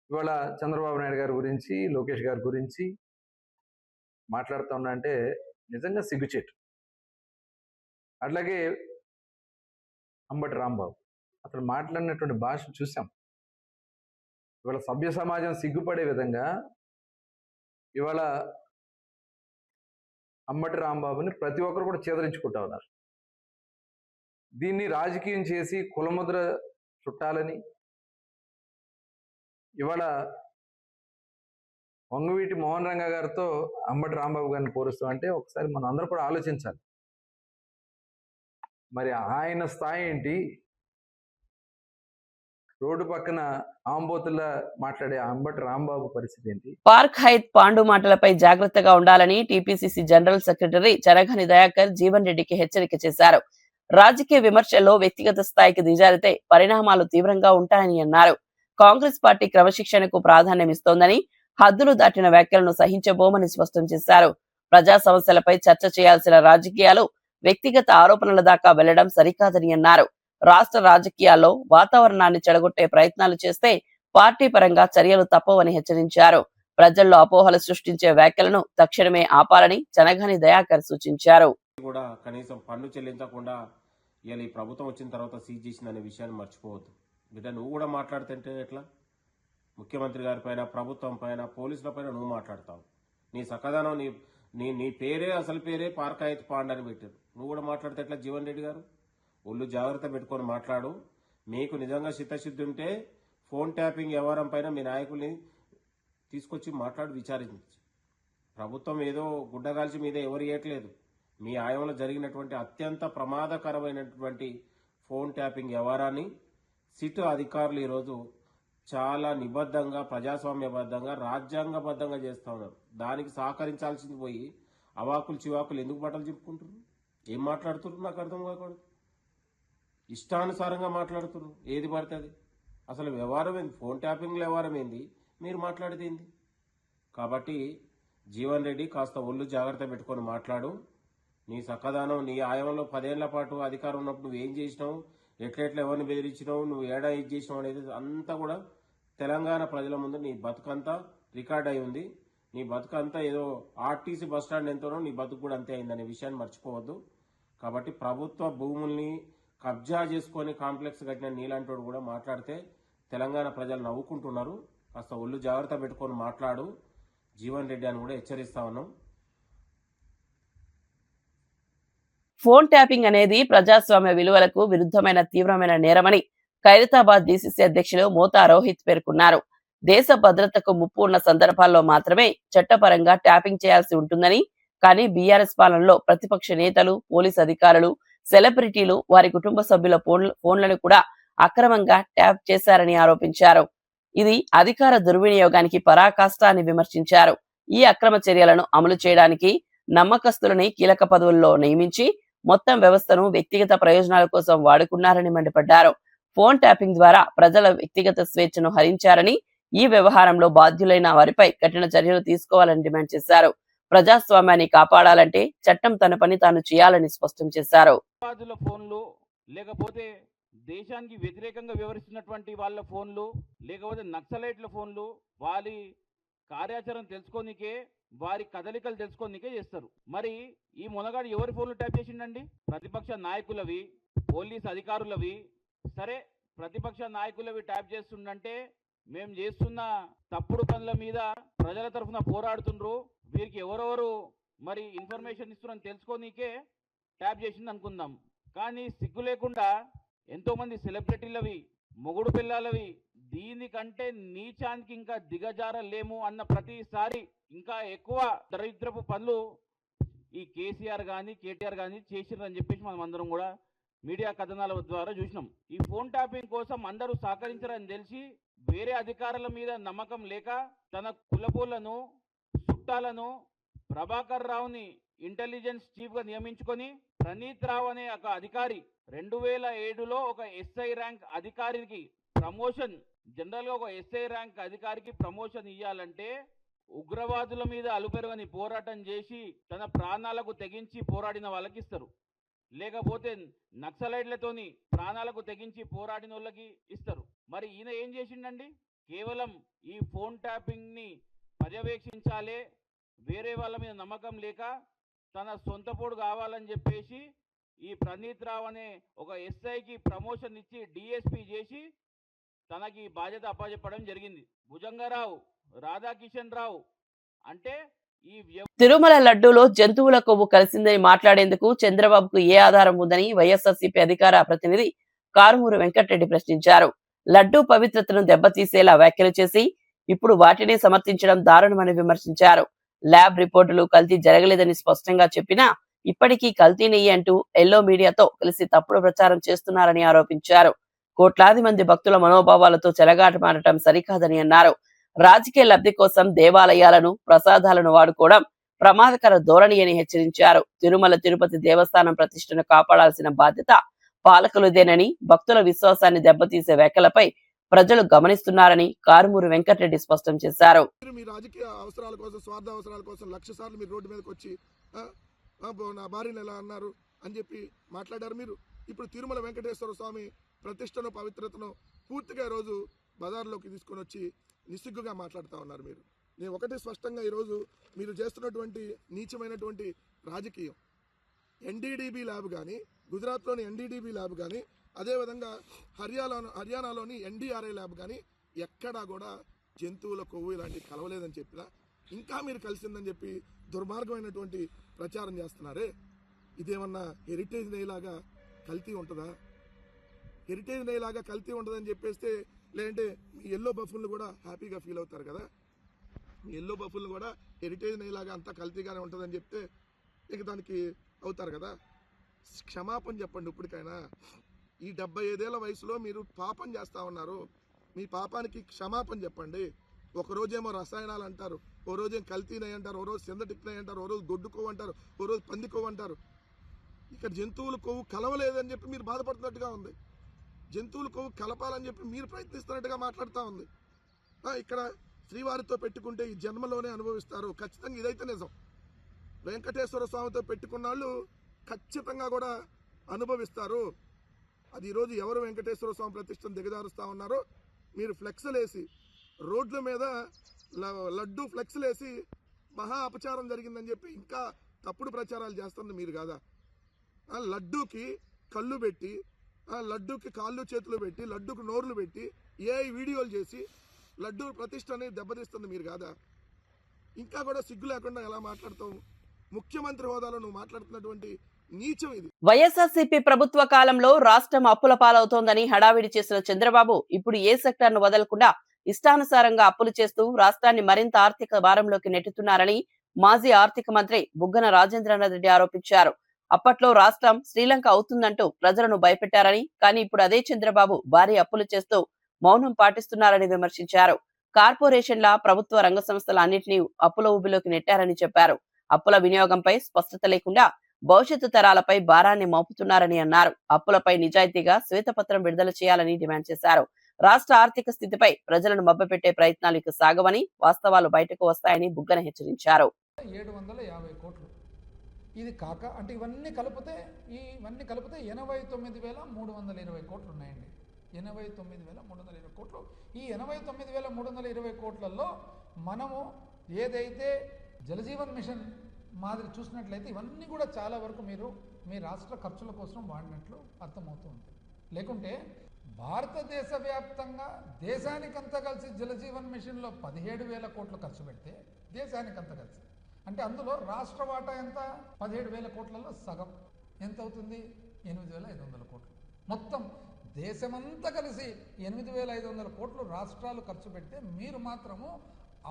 ఇవాళ చంద్రబాబు నాయుడు గారి గురించి, లోకేష్ గారి గురించి మాట్లాడుతూ ఉన్నా అంటే నిజంగా సిగ్గుచేటు. అట్లాగే అంబటి రాంబాబు అతను మాట్లాడినటువంటి భాష చూసాం. ఇవాళ సభ్య సమాజం సిగ్గుపడే విధంగా ఇవాళ అంబటి రాంబాబుని ప్రతి ఒక్కరు కూడా చేదరించుకుంటా ఉన్నారు. దీన్ని రాజకీయం చేసి కులముద్ర చుట్టాలని ఇవాళ వంగవీటి మోహన్ రంగ గారితో అంబటి రాంబాబు గారిని పోలుస్తాం అంటే ఒకసారి మనం అందరూ కూడా ఆలోచించాలి. మరి ఆయన స్థాయి ఏంటి? రోడ్డు పక్కన ఆంబోతుల్లా మాట్లాడే అంబటి రాంబాబు పరిస్థితి ఏంటి? పార్క్ హైత్ పాండు మాటలపై జాగ్రత్తగా ఉండాలని TPCC general secretary Chanagani Dayakar Jeevan రెడ్డికి హెచ్చరిక చేశారు. రాజకీయ విమర్శల్లో వ్యక్తిగత స్థాయికి దిగజారితే పరిణామాలు తీవ్రంగా ఉంటాయని అన్నారు. కాంగ్రెస్ పార్టీ క్రమశిక్షణకు ప్రాధాన్యమిస్తోందని, హద్దులు దాటిన వ్యాఖ్యలను సహించబోమని స్పష్టం చేశారు. ప్రజా సమస్యలపై చర్చ చేయాల్సిన రాజకీయాలు వ్యక్తిగత ఆరోపణల దాకా వెళ్లడం సరికాదని అన్నారు. రాష్ట్ర రాజకీయాల్లో వాతావరణాన్ని చెడగొట్టే ప్రయత్నాలు చేస్తే పార్టీ పరంగా చర్యలు తప్పవని హెచ్చరించారు. ప్రజల్లో అపోహలు సృష్టించే వ్యాఖ్యలను తక్షణమే ఆపాలని చనగని దయాకర్ సూచించారు. కూడా కనీసం పన్ను చెల్లించకుండా ఇలా ఈ ప్రభుత్వం వచ్చిన తర్వాత సీజ్ చేసిందనే విషయాన్ని మర్చిపోవద్దు. బిడ్డ, నువ్వు కూడా మాట్లాడుతుంటే ఎట్లా? ముఖ్యమంత్రి గారి పైన, ప్రభుత్వం పైన, పోలీసుల పైన నువ్వు మాట్లాడతావు. నీ సకదానం నీ పేరే, అసలు పేరే పార్క్ హైత్ పాండ్ అని పెట్టారు. నువ్వు కూడా మాట్లాడితే ఎట్లా? జీవన్ రెడ్డి గారు ఒళ్ళు జాగ్రత్త పెట్టుకొని మాట్లాడు. మీకు నిజంగా చిత్తశుద్ధి ఉంటే ఫోన్ ట్యాపింగ్ వ్యవహారం పైన మీ నాయకుల్ని తీసుకొచ్చి మాట్లాడి విచారించి. ప్రభుత్వం ఏదో గుడ్డగాల్చి మీద ఎవరు ఇవ్వట్లేదు. మీ ఆయంలో జరిగినటువంటి అత్యంత ప్రమాదకరమైనటువంటి ఫోన్ ట్యాపింగ్ వ్యవహారాన్ని సిట్ అధికారులు ఈరోజు చాలా నిబద్ధంగా, ప్రజాస్వామ్యబద్ధంగా, రాజ్యాంగబద్ధంగా చేస్తూ ఉన్నారు. దానికి సహకరించాల్సింది పోయి అవాకులు చివాకులు ఎందుకు బట్టలు చెప్పుకుంటున్నారు? ఏం మాట్లాడుతున్నారు నాకు అర్థం కాకూడదు. ఇష్టానుసారంగా మాట్లాడుతున్నారు, ఏది పడుతుంది. అసలు వ్యవహారం ఏంది? ఫోన్ ట్యాపింగ్ వ్యవహారం ఏంది? మీరు మాట్లాడేది ఏంది? కాబట్టి జీవన్ రెడ్డి కాస్త ఒళ్ళు జాగ్రత్త పెట్టుకొని మాట్లాడు. నీ సక్కదానం, నీ ఆయంలో 10 ఏళ్ల పాటు అధికారం ఉన్నప్పుడు నువ్వు ఏం చేసినావు, ఎట్లెట్లా ఎవరిని బెదిరించినావు, నువ్వు ఏడా ఇది చేసినావు అనేది అంతా కూడా తెలంగాణ ప్రజల ముందు నీ బతుకంతా రికార్డ్ అయి ఉంది. నీ బతుకంతా ఏదో ఆర్టీసీ బస్ స్టాండ్ ఎంతనో నీ బతుకు కూడా అంతే అయిందనే విషయాన్ని మర్చిపోవద్దు. కాబట్టి ప్రభుత్వ భూముల్ని కబ్జా చేసుకొని కాంప్లెక్స్ కట్టిన నీలాంటోడు కూడా మాట్లాడితే తెలంగాణ ప్రజలు నవ్వుకుంటున్నారు. కాస్త ఒళ్ళు జాగ్రత్త పెట్టుకొని మాట్లాడు జీవన్ రెడ్డి అని కూడా హెచ్చరిస్తా ఉన్నాం. ఫోన్ ట్యాపింగ్ అనేది ప్రజాస్వామ్య విలువలకు విరుద్ధమైన తీవ్రమైన నేరమని ఖైరతాబాద్ డీసీసీ అధ్యక్షులు మోతా రోహిత్ పేర్కొన్నారు. దేశ భద్రతకు ముప్పు ఉన్న సందర్భాల్లో మాత్రమే చట్టపరంగా ట్యాపింగ్ చేయాల్సి ఉంటుందని, కానీ బీఆర్ఎస్ పాలనలో ప్రతిపక్ష నేతలు, పోలీస్ అధికారులు, సెలబ్రిటీలు వారి కుటుంబ సభ్యుల ఫోన్లను కూడా అక్రమంగా ట్యాప్ చేశారని ఆరోపించారు. ఇది అధికార దుర్వినియోగానికి పరాకాష్ట అని విమర్శించారు. ఈ అక్రమ చర్యలను అమలు చేయడానికి నమ్మకస్తులని కీలక పదవుల్లో నియమించి మొత్తం వ్యవస్థను వ్యక్తిగత ప్రయోజనాల కోసం వాడుకున్నారని మండిపడ్డారు. ఫోన్ ట్యాపింగ్ ద్వారా ప్రజల వ్యక్తిగత స్వేచ్ఛను హరించారని, ఈ వ్యవహారంలో బాధ్యులైన వారిపై కఠిన చర్యలు తీసుకోవాలని డిమాండ్ చేశారు. ప్రజాస్వామ్యాన్ని కాపాడాలంటే చట్టం తన పని తాను చేయాలని స్పష్టం చేశారు. ఫోన్లు లేకపోతే దేశానికి వ్యతిరేకంగా వ్యవహరిస్తున్నటువంటి వాళ్ళ ఫోన్లు లేకపోతే నక్సలైట్ల ఫోన్లు వారి కార్యాచరణ తెలుసుకోనికే, వారి కదలికలు తెలుసుకోనికే చేస్తారు. మరి ఈ మునగాడు ఎవరి ఫోన్లు ట్యాప్ చేసిండండి? ప్రతిపక్ష నాయకులవి, పోలీస్ అధికారులవి. సరే, ప్రతిపక్ష నాయకులవి ట్యాప్ చేస్తుండంటే మేము చేస్తున్న తప్పుడు పనుల మీద ప్రజల తరఫున పోరాడుతుండ్రు, వీరికి ఎవరెవరు మరి ఇన్ఫర్మేషన్ ఇస్తున్నారని తెలుసుకోనికే ట్యాప్ చేసింది అనుకుందాం. కానీ సిగ్గు లేకుండా ఎంతో మంది సెలబ్రిటీలవి, మొగుడు పిల్లలవి, దీనికంటే నీచానికి ఇంకా దిగజారలేము అన్న ప్రతిసారి ఇంకా ఎక్కువ దరిద్రపు పనులు ఈ కేసీఆర్ కానీ కేటీఆర్ కానీ చేసిరని చెప్పేసి మనం అందరం కూడా మీడియా కథనాల ద్వారా చూసినాం. ఈ ఫోన్ ట్యాపింగ్ కోసం అందరూ సహకరించారని తెలిసి వేరే అధికారుల మీద నమ్మకం లేక తన కులపోళ్లను, చుట్టాలను ప్రభాకర్ రావుని ఇంటెలిజెన్స్ చీఫ్ గా నియమించుకొని ప్రణీత్ రావు అనే ఒక అధికారి 2007లో ఒక ఎస్ఐ ర్యాంక్ అధికారికి ప్రమోషన్, జనరల్ గా ఒక ఎస్ఐ ర్యాంక్ అధికారికి ప్రమోషన్ ఇవ్వాలంటే ఉగ్రవాదుల మీద అలుపెరగని పోరాటం చేసి తన ప్రాణాలకు తెగించి పోరాడిన వాళ్ళకి ఇస్తారు, లేకపోతే నక్సలైట్లతోని ప్రాణాలకు తెగించి పోరాడిన వాళ్ళకి ఇస్తారు. మరి ఈయన ఏం చేసిండండి? కేవలం ఈ ఫోన్ ట్యాపింగ్ ని పర్యవేక్షించాలే, వేరే వాళ్ళ మీద నమ్మకం లేక తన సొంత పోడు కావాలని చెప్పేసి ఈ ప్రణీత్ రావు అనే ఒక ఎస్ఐకి ప్రమోషన్ ఇచ్చి డిఎస్పీ చేసి తనకి బాధ్యత అప్పచెప్పడం జరిగింది. భుజంగరావు, రాధాకిషన్ రావు అంటే ఈ తిరుమల లడ్డూలో జంతువుల కొవ్వు కలిసిందని మాట్లాడేందుకు చంద్రబాబుకు ఏ ఆధారం ఉందని వైఎస్ఆర్సీపీ అధికార ప్రతినిధి కారుమూరి వెంకటరెడ్డి ప్రశ్నించారు. లడ్డూ పవిత్రతను దెబ్బతీసేలా వ్యాఖ్యలు చేసి ఇప్పుడు వాటిని సమర్థించడం దారుణమని విమర్శించారు. ల్యాబ్ రిపోర్టులు కల్తీ జరగలేదని స్పష్టంగా చెప్పినా ఇప్పటికీ కల్తీ నెయ్యి అంటూ ఎల్లో మీడియాతో కలిసి తప్పుడు ప్రచారం చేస్తున్నారని ఆరోపించారు. కోట్లాది మంది భక్తుల మనోభావాలతో చెలగాటమాడటం సరికాదని అన్నారు. రాజకీయ లబ్ధి కోసం దేవాలయాలను, ప్రసాదాలను వాడుకోవడం ప్రమాదకర ధోరణి అని హెచ్చరించారు. తిరుమల తిరుపతి దేవస్థానం ప్రతిష్టను కాపాడాల్సిన బాధ్యత పాలకులదేనని, భక్తుల విశ్వాసాన్ని దెబ్బతీసే వ్యాఖ్యలపై ప్రజలు గమనిస్తున్నారని కారుమూరి వెంకటరెడ్డి స్పష్టం చేశారు. మీ రాజకీయ అవసరాల కోసం, స్వార్థ అవసరాల కోసం 1,00,000 సార్లు మీరు రోడ్డు మీదకి వచ్చి నా భార్యను ఎలా అన్నారు అని చెప్పి మాట్లాడారు. మీరు ఇప్పుడు తిరుమల వెంకటేశ్వర స్వామి ప్రతిష్టను, పవిత్రతను పూర్తిగా ఈరోజు బజార్లోకి తీసుకొని వచ్చి నిస్సిగ్గుగా మాట్లాడుతూ ఉన్నారు. నేను ఒకటి స్పష్టంగా ఈరోజు మీరు చేస్తున్నటువంటి నీచమైనటువంటి రాజకీయం, ఎన్డీడీబీ ల్యాబ్ కానీ, గుజరాత్లోని ఎన్డీడీబీ ల్యాబ్ కానీ, అదేవిధంగా హర్యానాలోని ఎన్డీఆర్ఐ ల్యాబ్ కానీ ఎక్కడా కూడా జంతువుల కొవ్వు ఇలాంటివి కలవలేదని చెప్పినా ఇంకా మీరు కలిసిందని చెప్పి దుర్మార్గమైనటువంటి ప్రచారం చేస్తున్నారే. ఇదేమన్నా హెరిటేజ్ నెయ్యిలాగా కల్తీ ఉంటుందా? హెరిటేజ్ నెయ్యిలాగా కల్తీ ఉంటుందని చెప్పేస్తే, లేదంటే మీ ఎల్లో బఫుల్ని కూడా హ్యాపీగా ఫీల్ అవుతారు కదా. మీ ఎల్లో బఫుల్ని కూడా హెరిటేజ్ నెయ్యిలాగా అంతా కల్తీగానే ఉంటుందని చెప్తే ఇక దానికి అవుతారు కదా. క్షమాపణ చెప్పండి ఇప్పటికైనా. ఈ 75 ఏళ్ల వయసులో మీరు పాపం చేస్తూ ఉన్నారు. మీ పాపానికి క్షమాపణ చెప్పండి. ఒకరోజేమో రసాయనాలు అంటారు, ఓ రోజేమో కల్తీ నెయ్యి అంటారు, ఓ రోజు సింథటిక్ నెయ్యి అంటారు, ఓ రోజు గొడ్డు కొవ్వు అంటారు, ఓ రోజు పంది కొవ్వు అంటారు. ఇక్కడ జంతువుల కొవ్వు కలవలేదని చెప్పి మీరు బాధపడుతున్నట్టుగా ఉంది. జంతువుల కొవ్వు కలపాలని చెప్పి మీరు ప్రయత్నిస్తున్నట్టుగా మాట్లాడుతూ ఉంది. ఇక్కడ శ్రీవారితో పెట్టుకుంటే ఈ జన్మలోనే అనుభవిస్తారు. ఖచ్చితంగా ఇదైతే నిజం. వెంకటేశ్వర స్వామితో పెట్టుకున్న వాళ్ళు ఖచ్చితంగా కూడా అనుభవిస్తారు. అది ఈరోజు ఎవరు వెంకటేశ్వర స్వామి ప్రతిష్టను దిగజారుస్తూ ఉన్నారో, మీరు ఫ్లెక్స్లు వేసి రోడ్ల మీద లడ్డూ ఫ్లెక్స్లు వేసి మహా అపచారం జరిగిందని చెప్పి ఇంకా తప్పుడు ప్రచారాలు చేస్తుంది మీరు కాదా? లడ్డూకి కళ్ళు పెట్టి, లడ్డూకి కాళ్ళు చేతులు పెట్టి, లడ్డూకి నోర్లు పెట్టి ఏఐ వీడియోలు చేసి లడ్డూ ప్రతిష్టని దెబ్బతీస్తుంది మీరు కాదా? ఇంకా కూడా సిగ్గు లేకుండా ఎలా మాట్లాడతావు? ముఖ్యమంత్రి హోదాలో నువ్వు మాట్లాడుతున్నటువంటి నీచం ఇది. వైఎస్ఆర్సీపీ ప్రభుత్వ కాలంలో రాష్ట్రం అప్పుల పాలవుతోందని హడావిడి చేసిన చంద్రబాబు ఇప్పుడు ఏ సెక్టర్ ను వదలకుండా ఇష్టానుసారంగా అప్పులు చేస్తూ రాష్ట్రాన్ని మరింత ఆర్థిక భారంలోకి నెట్టుతున్నారని మాజీ ఆర్థిక మంత్రి బుగ్గన రాజేంద్రనాథ్ రెడ్డి ఆరోపించారు. అప్పట్లో రాష్ట్రం శ్రీలంక అవుతుందంటూ ప్రజలను భయపెట్టారని, కానీ ఇప్పుడు అదే చంద్రబాబు భారీ అప్పులు చేస్తూ మౌనం పాటిస్తున్నారని విమర్శించారు. కార్పొరేషన్ల ప్రభుత్వ రంగ సంస్థల అన్నింటినీ అప్పుల ఊబిలోకి నెట్టారని చెప్పారు. అప్పుల వినియోగంపై స్పష్టత లేకుండా భవిష్యత్తు తరాలపై భారాన్ని మోపుతున్నారని అన్నారు. అప్పులపై నిజాయితీగా శ్వేతపత్రం విడుదల చేయాలని డిమాండ్ చేశారు. రాష్ట్ర ఆర్థిక స్థితిపై ప్రజలను మభ్యపెట్టే ప్రయత్నాలు ఇక సాగవని, వాస్తవాలు బయటకు వస్తాయని బుగ్గన హెచ్చరించారు. 750 కోట్లు ఇది కాక అంటే ఇవన్నీ కలిపితే 89,320 కోట్లు ఉన్నాయండి. 89,320 కోట్లు. ఈ 89,320 కోట్లలో మనము ఏదైతే జలజీవన్ మిషన్ మాదిరి చూసినట్లయితే ఇవన్నీ కూడా చాలా వరకు మీరు మీ రాష్ట్ర ఖర్చుల కోసం వాడినట్లు అర్థమవుతుంది. లేకుంటే భారతదేశ వ్యాప్తంగా దేశానికంతా కలిసి జలజీవన్ మిషన్లో 17,000 కోట్లు ఖర్చు పెడితే దేశానికంతా కలిసి అంటే అందులో రాష్ట్ర వాటా ఎంత? 17,000 కోట్లలో సగం ఎంత అవుతుంది? 8,500 కోట్లు. మొత్తం దేశమంతా కలిసి 8,500 కోట్లు రాష్ట్రాలు ఖర్చు పెడితే మీరు మాత్రము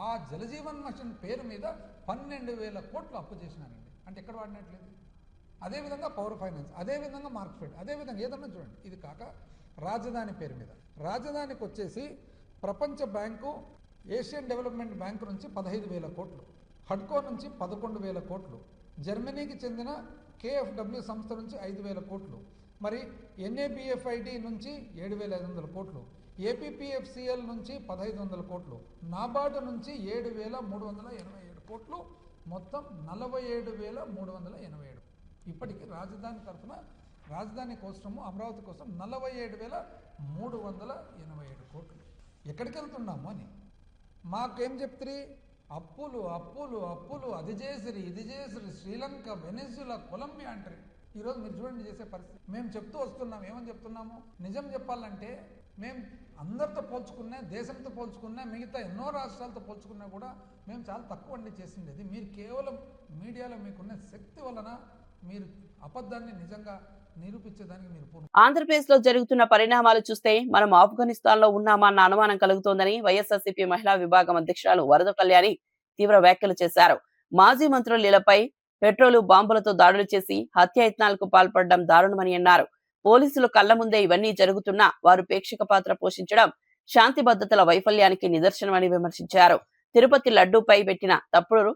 ఆ జలజీవన్ మిషన్ పేరు మీద 12,000 కోట్లు అప్పు చేసినారండి. అంటే ఎక్కడ వాడినట్లేదు? అదేవిధంగా పవర్ ఫైనాన్స్, అదేవిధంగా మార్కెట్, అదేవిధంగా ఏదన్నా చూడండి. ఇది కాక రాజధాని పేరు మీద రాజధానికి వచ్చేసి ప్రపంచ బ్యాంకు, ఏషియన్ డెవలప్మెంట్ బ్యాంకు నుంచి 15,000 కోట్లు, హడ్కో నుంచి 11,000 కోట్లు, జర్మనీకి చెందిన KFW సంస్థ నుంచి 5,000 కోట్లు, మరి NABFID నుంచి 7,500 కోట్లు, APPFCL నుంచి 1,500 కోట్లు, నాబార్డు నుంచి 7,387 కోట్లు, మొత్తం 47,387. ఇప్పటికీ రాజధాని తరఫున రాజధాని కోసము అమరావతి కోసం 47,387 కోట్లు. ఎక్కడికి వెళ్తున్నాము అని మాకేం చెప్తారు? అప్పులు అప్పులు అప్పులు, అది చేసిరి ఇది చేసిరి, శ్రీలంక, వెనెజులా, కొలంబియా అంటారు. ఈరోజు మీరు చూడండి చేసే పరిస్థితి. మేము చెప్తూ వస్తున్నాం. ఏమని చెప్తున్నాము? నిజం చెప్పాలంటే మేము అందరితో పోల్చుకున్నా, దేశంతో పోల్చుకున్నా, మిగతా ఎన్నో రాష్ట్రాలతో పోల్చుకున్నా కూడా మేము చాలా తక్కువ అండి చేసింది. అది మీరు కేవలం మీడియాలో మీకున్న శక్తి వలన మీరు అబద్ధాన్ని నిజంగా నిరూపించేదానికి మీరు. ఆంధ్రప్రదేశ్ లో జరుగుతున్న పరిణామాలు చూస్తే మనం ఆఫ్ఘనిస్తాన్ లో ఉన్నామా అన్న అనుమానం కలుగుతోందని వైఎస్ఆర్సీపీ మహిళా విభాగం అధ్యక్షురాలు వరద కళ్యాణి తీవ్ర వ్యాఖ్యలు చేశారు. మాజీ మంత్రులు ఇళ్లపై పెట్రోలు, బాంబులతో దాడులు చేసి హత్యాయత్నాలకు పాల్పడడం దారుణమని అన్నారు. పోలీసులు కళ్ల ముందే ఇవన్నీ జరుగుతున్నా వారు ప్రేక్షక పాత్ర పోషించడం శాంతి భద్రతల వైఫల్యానికి నిదర్శనమని విమర్శించారు. తిరుపతి లడ్డూపై పెట్టిన తప్పుడు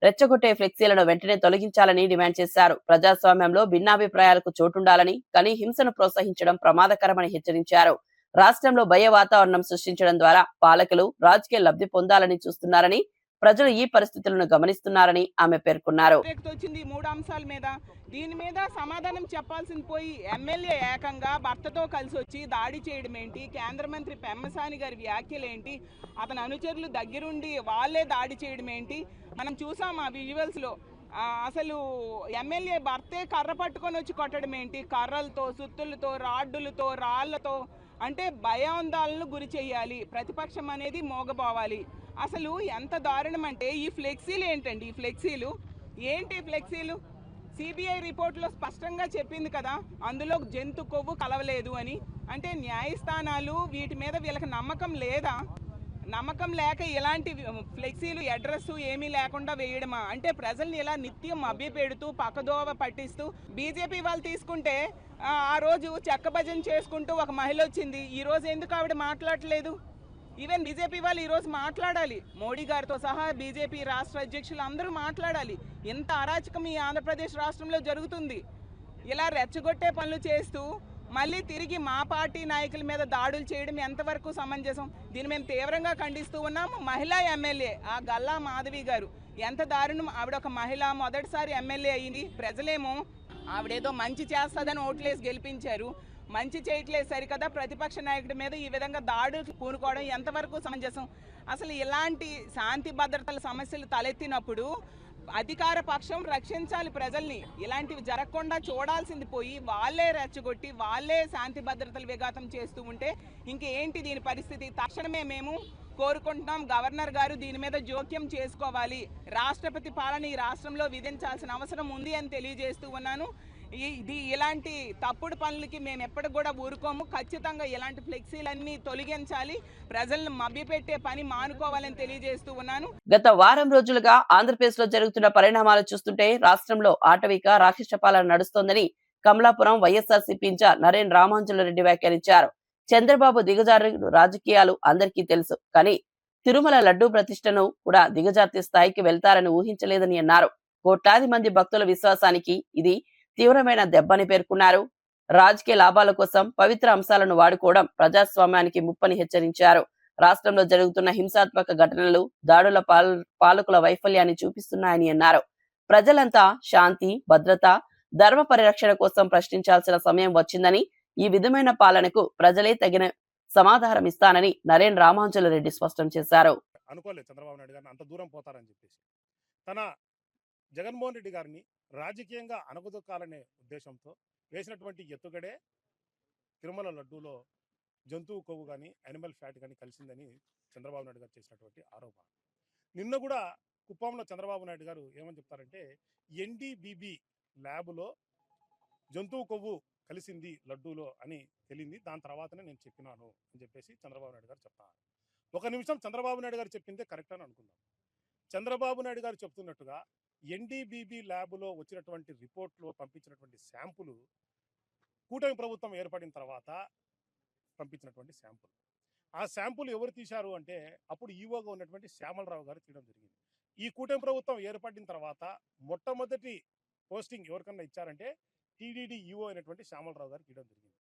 రెచ్చగొట్టే ఫ్లెక్సీలను వెంటనే తొలగించాలని డిమాండ్ చేశారు. ప్రజాస్వామ్యంలో భిన్నాభిప్రాయాలకు చోటుండాలని, కానీ హింసను ప్రోత్సహించడం ప్రమాదకరమని హెచ్చరించారు. రాష్ట్రంలో భయ వాతావరణం సృష్టించడం ద్వారా పాలకులు రాజకీయ లబ్ధి పొందాలని చూస్తున్నారని, ప్రజలు ఈ పరిస్థితులను గమనిస్తున్నారని ఆమె పేర్కొన్నారు. వచ్చింది 3 అంశాల మీద. దీని మీద సమాధానం చెప్పాల్సింది పోయి ఎమ్మెల్యే ఏకంగా భర్తతో కలిసి వచ్చి దాడి చేయడం ఏంటి? కేంద్ర మంత్రి పెమ్మసాని గారి వ్యాఖ్యలు ఏంటి? అతని అనుచరులు దగ్గరుండి వాళ్ళే దాడి చేయడం ఏంటి? మనం చూసాం ఆ విజువల్స్ లో. అసలు ఎమ్మెల్యే భర్తే కర్ర పట్టుకొని వచ్చి కొట్టడం ఏంటి? కర్రలతో, సుత్తులతో, రాడ్డులతో, రాళ్లతో. అంటే భయాందోళనకు గురి చేయాలి, ప్రతిపక్షం అనేది మోగబోవాలి. అసలు ఎంత దారుణం అంటే ఈ ఫ్లెక్సీలు ఏంటండి? ఈ ఫ్లెక్సీలు ఏంటి? ఫ్లెక్సీలు సిబిఐ రిపోర్ట్లో స్పష్టంగా చెప్పింది కదా, అందులో జంతు కొవ్వు కలవలేదు అని. అంటే న్యాయస్థానాలు వీటి మీద వీళ్ళకి నమ్మకం లేదా? నమ్మకం లేక ఇలాంటి ఫ్లెక్సీలు అడ్రస్ ఏమీ లేకుండా వేయడమా? అంటే ప్రజల్ని ఇలా నిత్యం అబ్బిపెడుతూ పక్కదోవ పట్టిస్తూ. బీజేపీ వాళ్ళు తీసుకుంటే ఆ రోజు చెక్క భజన చేసుకుంటూ ఒక మహిళ వచ్చింది. ఈ రోజు ఎందుకు ఆవిడ మాట్లాడలేదు? ఈవెన్ బీజేపీ వాళ్ళు ఈరోజు మాట్లాడాలి, మోడీ గారితో సహా బీజేపీ రాష్ట్ర అధ్యక్షులు అందరూ మాట్లాడాలి. ఎంత అరాచకం ఈ ఆంధ్రప్రదేశ్ రాష్ట్రంలో జరుగుతుంది. ఇలా రెచ్చగొట్టే పనులు చేస్తూ మళ్ళీ తిరిగి మా పార్టీ నాయకుల మీద దాడులు చేయడం ఎంతవరకు సమంజసం? దీన్ని మేము తీవ్రంగా ఖండిస్తూ ఉన్నాము. మహిళా ఎమ్మెల్యే ఆ గల్లా మాధవి గారు ఎంత దారుణం! ఆవిడ ఒక మహిళ, మొదటిసారి ఎమ్మెల్యే అయింది. ప్రజలేమో ఆవిడేదో మంచి చేస్తుందని ఓట్లేసి గెలిపించారు. మంచి చేయట్లేదు సరికదా, ప్రతిపక్ష నాయకుడి మీద ఈ విధంగా దాడులు పూనుకోవడం ఎంతవరకు సమంజసం? అసలు ఇలాంటి శాంతి భద్రతల సమస్యలు తలెత్తినప్పుడు అధికార పక్షం రక్షించాలి ప్రజల్ని. ఇలాంటివి జరగకుండా చూడాల్సింది పోయి వాళ్ళే రెచ్చగొట్టి వాళ్ళే శాంతి భద్రతలు విఘాతం చేస్తూ ఉంటే ఇంకేంటి దీని పరిస్థితి? తక్షణమే మేము కోరుకుంటున్నాం, గవర్నర్ గారు దీని మీద జోక్యం చేసుకోవాలి. రాష్ట్రపతి పాలన ఈ రాష్ట్రంలో విధించాల్సిన అవసరం ఉంది అని తెలియజేస్తూ ఉన్నాను. ఇలాంటి తప్పుడు పనులకి మేము ఎప్పటికి కూడా ఊరుకోము. ఖచ్చితంగా ఇలాంటి ఫ్లెక్సీలన్నీ తొలగించాలి, ప్రజలను మభ్యపెట్టే పని మానుకోవాలని తెలియజేస్తూ ఉన్నాను. గత వారం రోజులుగా ఆంధ్రప్రదేశ్ లో జరుగుతున్న పరిణామాలు చూస్తుంటే రాష్ట్రంలో ఆటవిక రాక్షస పాలన నడుస్తోందని కమలాపురం వైఎస్ఆర్సీపీ ఇన్ఛార్జ్ నరేన్ రామాంజులరెడ్డి వ్యాఖ్యానించారు. చంద్రబాబు దిగజారు రాజకీయాలు అందరికీ తెలుసు, కానీ తిరుమల లడ్డూ ప్రతిష్టను కూడా దిగజార్తి స్థాయికి వెళ్తారని ఊహించలేదని అన్నారు. కోట్లాది మంది భక్తుల విశ్వాసానికి ఇది తీవ్రమైన దెబ్బని పేర్కొన్నారు. రాజకీయ లాభాల కోసం పవిత్ర అంశాలను వాడుకోవడం ప్రజాస్వామ్యానికి ముప్పని హెచ్చరించారు. రాష్ట్రంలో జరుగుతున్న హింసాత్మక ఘటనలు దాడుల పాలకుల వైఫల్యాన్ని చూపిస్తున్నాయని అన్నారు. ప్రజలంతా శాంతి, భద్రత, ధర్మ పరిరక్షణ కోసం ప్రశ్నించాల్సిన సమయం వచ్చిందని, ఈ విధమైన పాలనకు ప్రజలే తగిన సమాధానం ఇస్తానని నరేన్ రామాంజులరెడ్డి స్పష్టం చేశారు. అనుకోలేదు చంద్రబాబు నాయుడు గారిని అంత దూరం పోతారని చెప్పేసి. తన జగన్మోహన్ రెడ్డి గారిని రాజకీయంగా అణగదొక్కాలనే ఉద్దేశంతో వేసినటువంటి ఎత్తుగడే తిరుమల లడ్డూలో జంతువు కొవ్వు కానీ యానిమల్ ఫ్యాట్ కానీ కలిసిందని చంద్రబాబు నాయుడు గారు చేసినటువంటి ఆరోపణ. నిన్న కూడా కుప్పంలో చంద్రబాబు నాయుడు గారు ఏమని చెప్తారంటే ఎన్డీబీబీ ల్యాబ్లో జంతువు కొవ్వు కలిసింది లడ్డూలో అని తెలియంది, దాని తర్వాతనే నేను చెప్పినాను అని చెప్పేసి చంద్రబాబు నాయుడు గారు చెప్తారు. ఒక నిమిషం చంద్రబాబు నాయుడు గారు చెప్పిందే కరెక్ట్ అని అనుకుందాం. చంద్రబాబు నాయుడు గారు చెప్తున్నట్టుగా ఎన్డీబీబీ ల్యాబ్లో వచ్చినటువంటి రిపోర్ట్లో పంపించినటువంటి శాంపుల్ కూటమి ప్రభుత్వం ఏర్పడిన తర్వాత పంపించినటువంటి శాంపుల్. ఆ శాంపుల్ ఎవరు తీశారు అంటే అప్పుడు ఈవోగా ఉన్నటువంటి శ్యామలరావు గారు తీయడం జరిగింది. ఈ కూటమి ప్రభుత్వం ఏర్పడిన తర్వాత మొట్టమొదటి పోస్టింగ్ ఎవరికన్నా ఇచ్చారంటే టీడీడీ ఈవో అయినటువంటి శ్యామలరావు గారు తీయడం జరిగింది.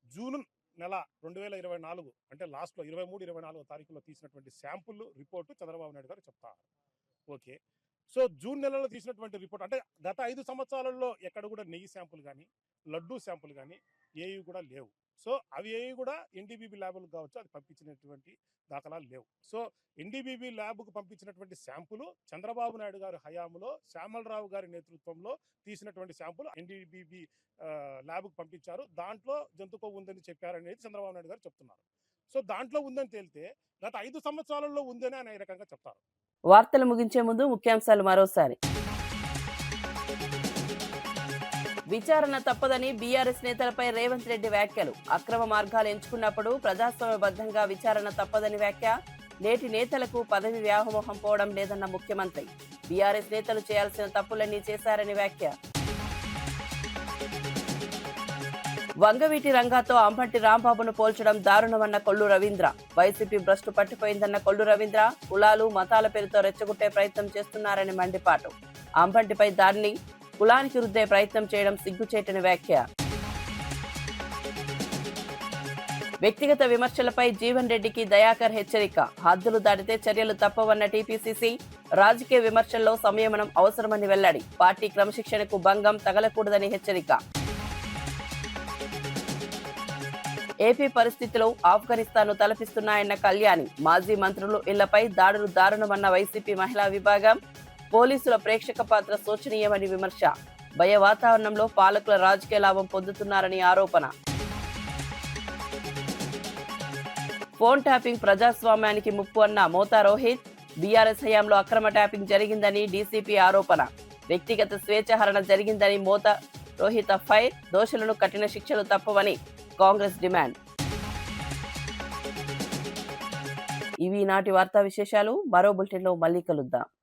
జూన్ నెల 2024 అంటే లాస్ట్లో 23-24 తారీఖులో తీసినటువంటి శాంపుల్ రిపోర్టు చంద్రబాబు నాయుడు గారు చెప్తారు. ఓకే, సో జూన్ నెలలో తీసినటువంటి రిపోర్ట్ అంటే గత 5 సంవత్సరాలలో ఎక్కడ కూడా నెయ్యి శాంపుల్ కానీ లడ్డూ శాంపుల్ కానీ ఏవి కూడా లేవు. సో అవి ఏవి కూడా ఎన్డీబీబీ ల్యాబ్లకు కావచ్చు, అది పంపించినటువంటి దాఖలాలు లేవు. సో ఎన్డీబీబీ ల్యాబ్కు పంపించినటువంటి శాంపుల్ చంద్రబాబు నాయుడు గారి హయాంలో శ్యామలరావు గారి నేతృత్వంలో తీసినటువంటి శాంపుల్ ఎన్డీబీబీ ల్యాబ్కు పంపించారు. దాంట్లో జంతు కొవ్వు ఉందని చెప్పారనేది చంద్రబాబు నాయుడు గారు చెప్తున్నారు. సో దాంట్లో ఉందని తేలితే గత 5 సంవత్సరాలలో ఉందని ఆయన ఈ రకంగా చెప్తారు. వార్తలు ముగించే ముందు ముఖ్యాంశాలు మరోసారి. విచారణ తప్పదని బీఆర్ఎస్ నేతలపై రేవంత్ రెడ్డి వ్యాఖ్యలు. అక్రమ మార్గాలు ఎంచుకున్నప్పుడు ప్రజాస్వామ్యబద్ధంగా విచారణ తప్పదని వ్యాఖ్య. నేటి నేతలకు పదవి వ్యామోహం పోవడం లేదన్న ముఖ్యమంత్రి. బీఆర్ఎస్ నేతలు చేయాల్సిన తప్పులన్నీ చేశారని వ్యాఖ్య. వంగవీటి రంగాతో అంబటి రాంబాబును పోల్చడం దారుణమన్న కొల్లు రవీంద్ర. వైసీపీ భ్రష్టు పట్టిపోయిందన్న కొల్లు రవీంద్ర కులాలు మతాల పేరుతో రెచ్చగొట్టే ప్రయత్నం చేస్తున్నారని మండిపాటు. అంబటిపై దాడిని కులానికి రుద్దే ప్రయత్నం చేయడం సిగ్గుచేటని వ్యాఖ్య. వ్యక్తిగత విమర్శలపై జీవన్ రెడ్డికి దయాకర్ హెచ్చరిక. హద్దులు దాటితే చర్యలు తప్పవన్న టీపీసీసీ. రాజకీయ విమర్శల్లో సంయమనం అవసరమని వెల్లడి. పార్టీ క్రమశిక్షణకు భంగం తగలకూడదని హెచ్చరిక. ఏపీ పరిస్థితిలో ఆఫ్ఘనిస్తాన్ను తలపిస్తున్నాయన్న కళ్యాణి. మాజీ మంత్రులు ఇళ్లపై దాడులు దారుణమన్న వైసీపీ మహిళా విభాగం. పోలీసుల ప్రేక్షక పాత్ర శోచనీయమని విమర్శ. భయ వాతావరణంలో పాలకుల రాజకీయ లాభం పొందుతున్నారని ఆరోపణ. ఫోన్ ట్యాపింగ్ ప్రజాస్వామ్యానికి ముప్పు అన్న మోతా రోహిత్. బీఆర్ఎస్ హయాంలో అక్రమ ట్యాపింగ్ జరిగిందని డీసీపీ ఆరోపణ. వ్యక్తిగత స్వేచ్ఛహరణ జరిగిందని మోతా రోహిత్ ఫైర్. దోషులను కఠిన శిక్షలు తప్పవని కాంగ్రెస్ డిమాండ్. ఇవి నాటి వార్తా విశేషాలు. మరో బులెటిన్లో మళ్ళీ కలుద్దాం.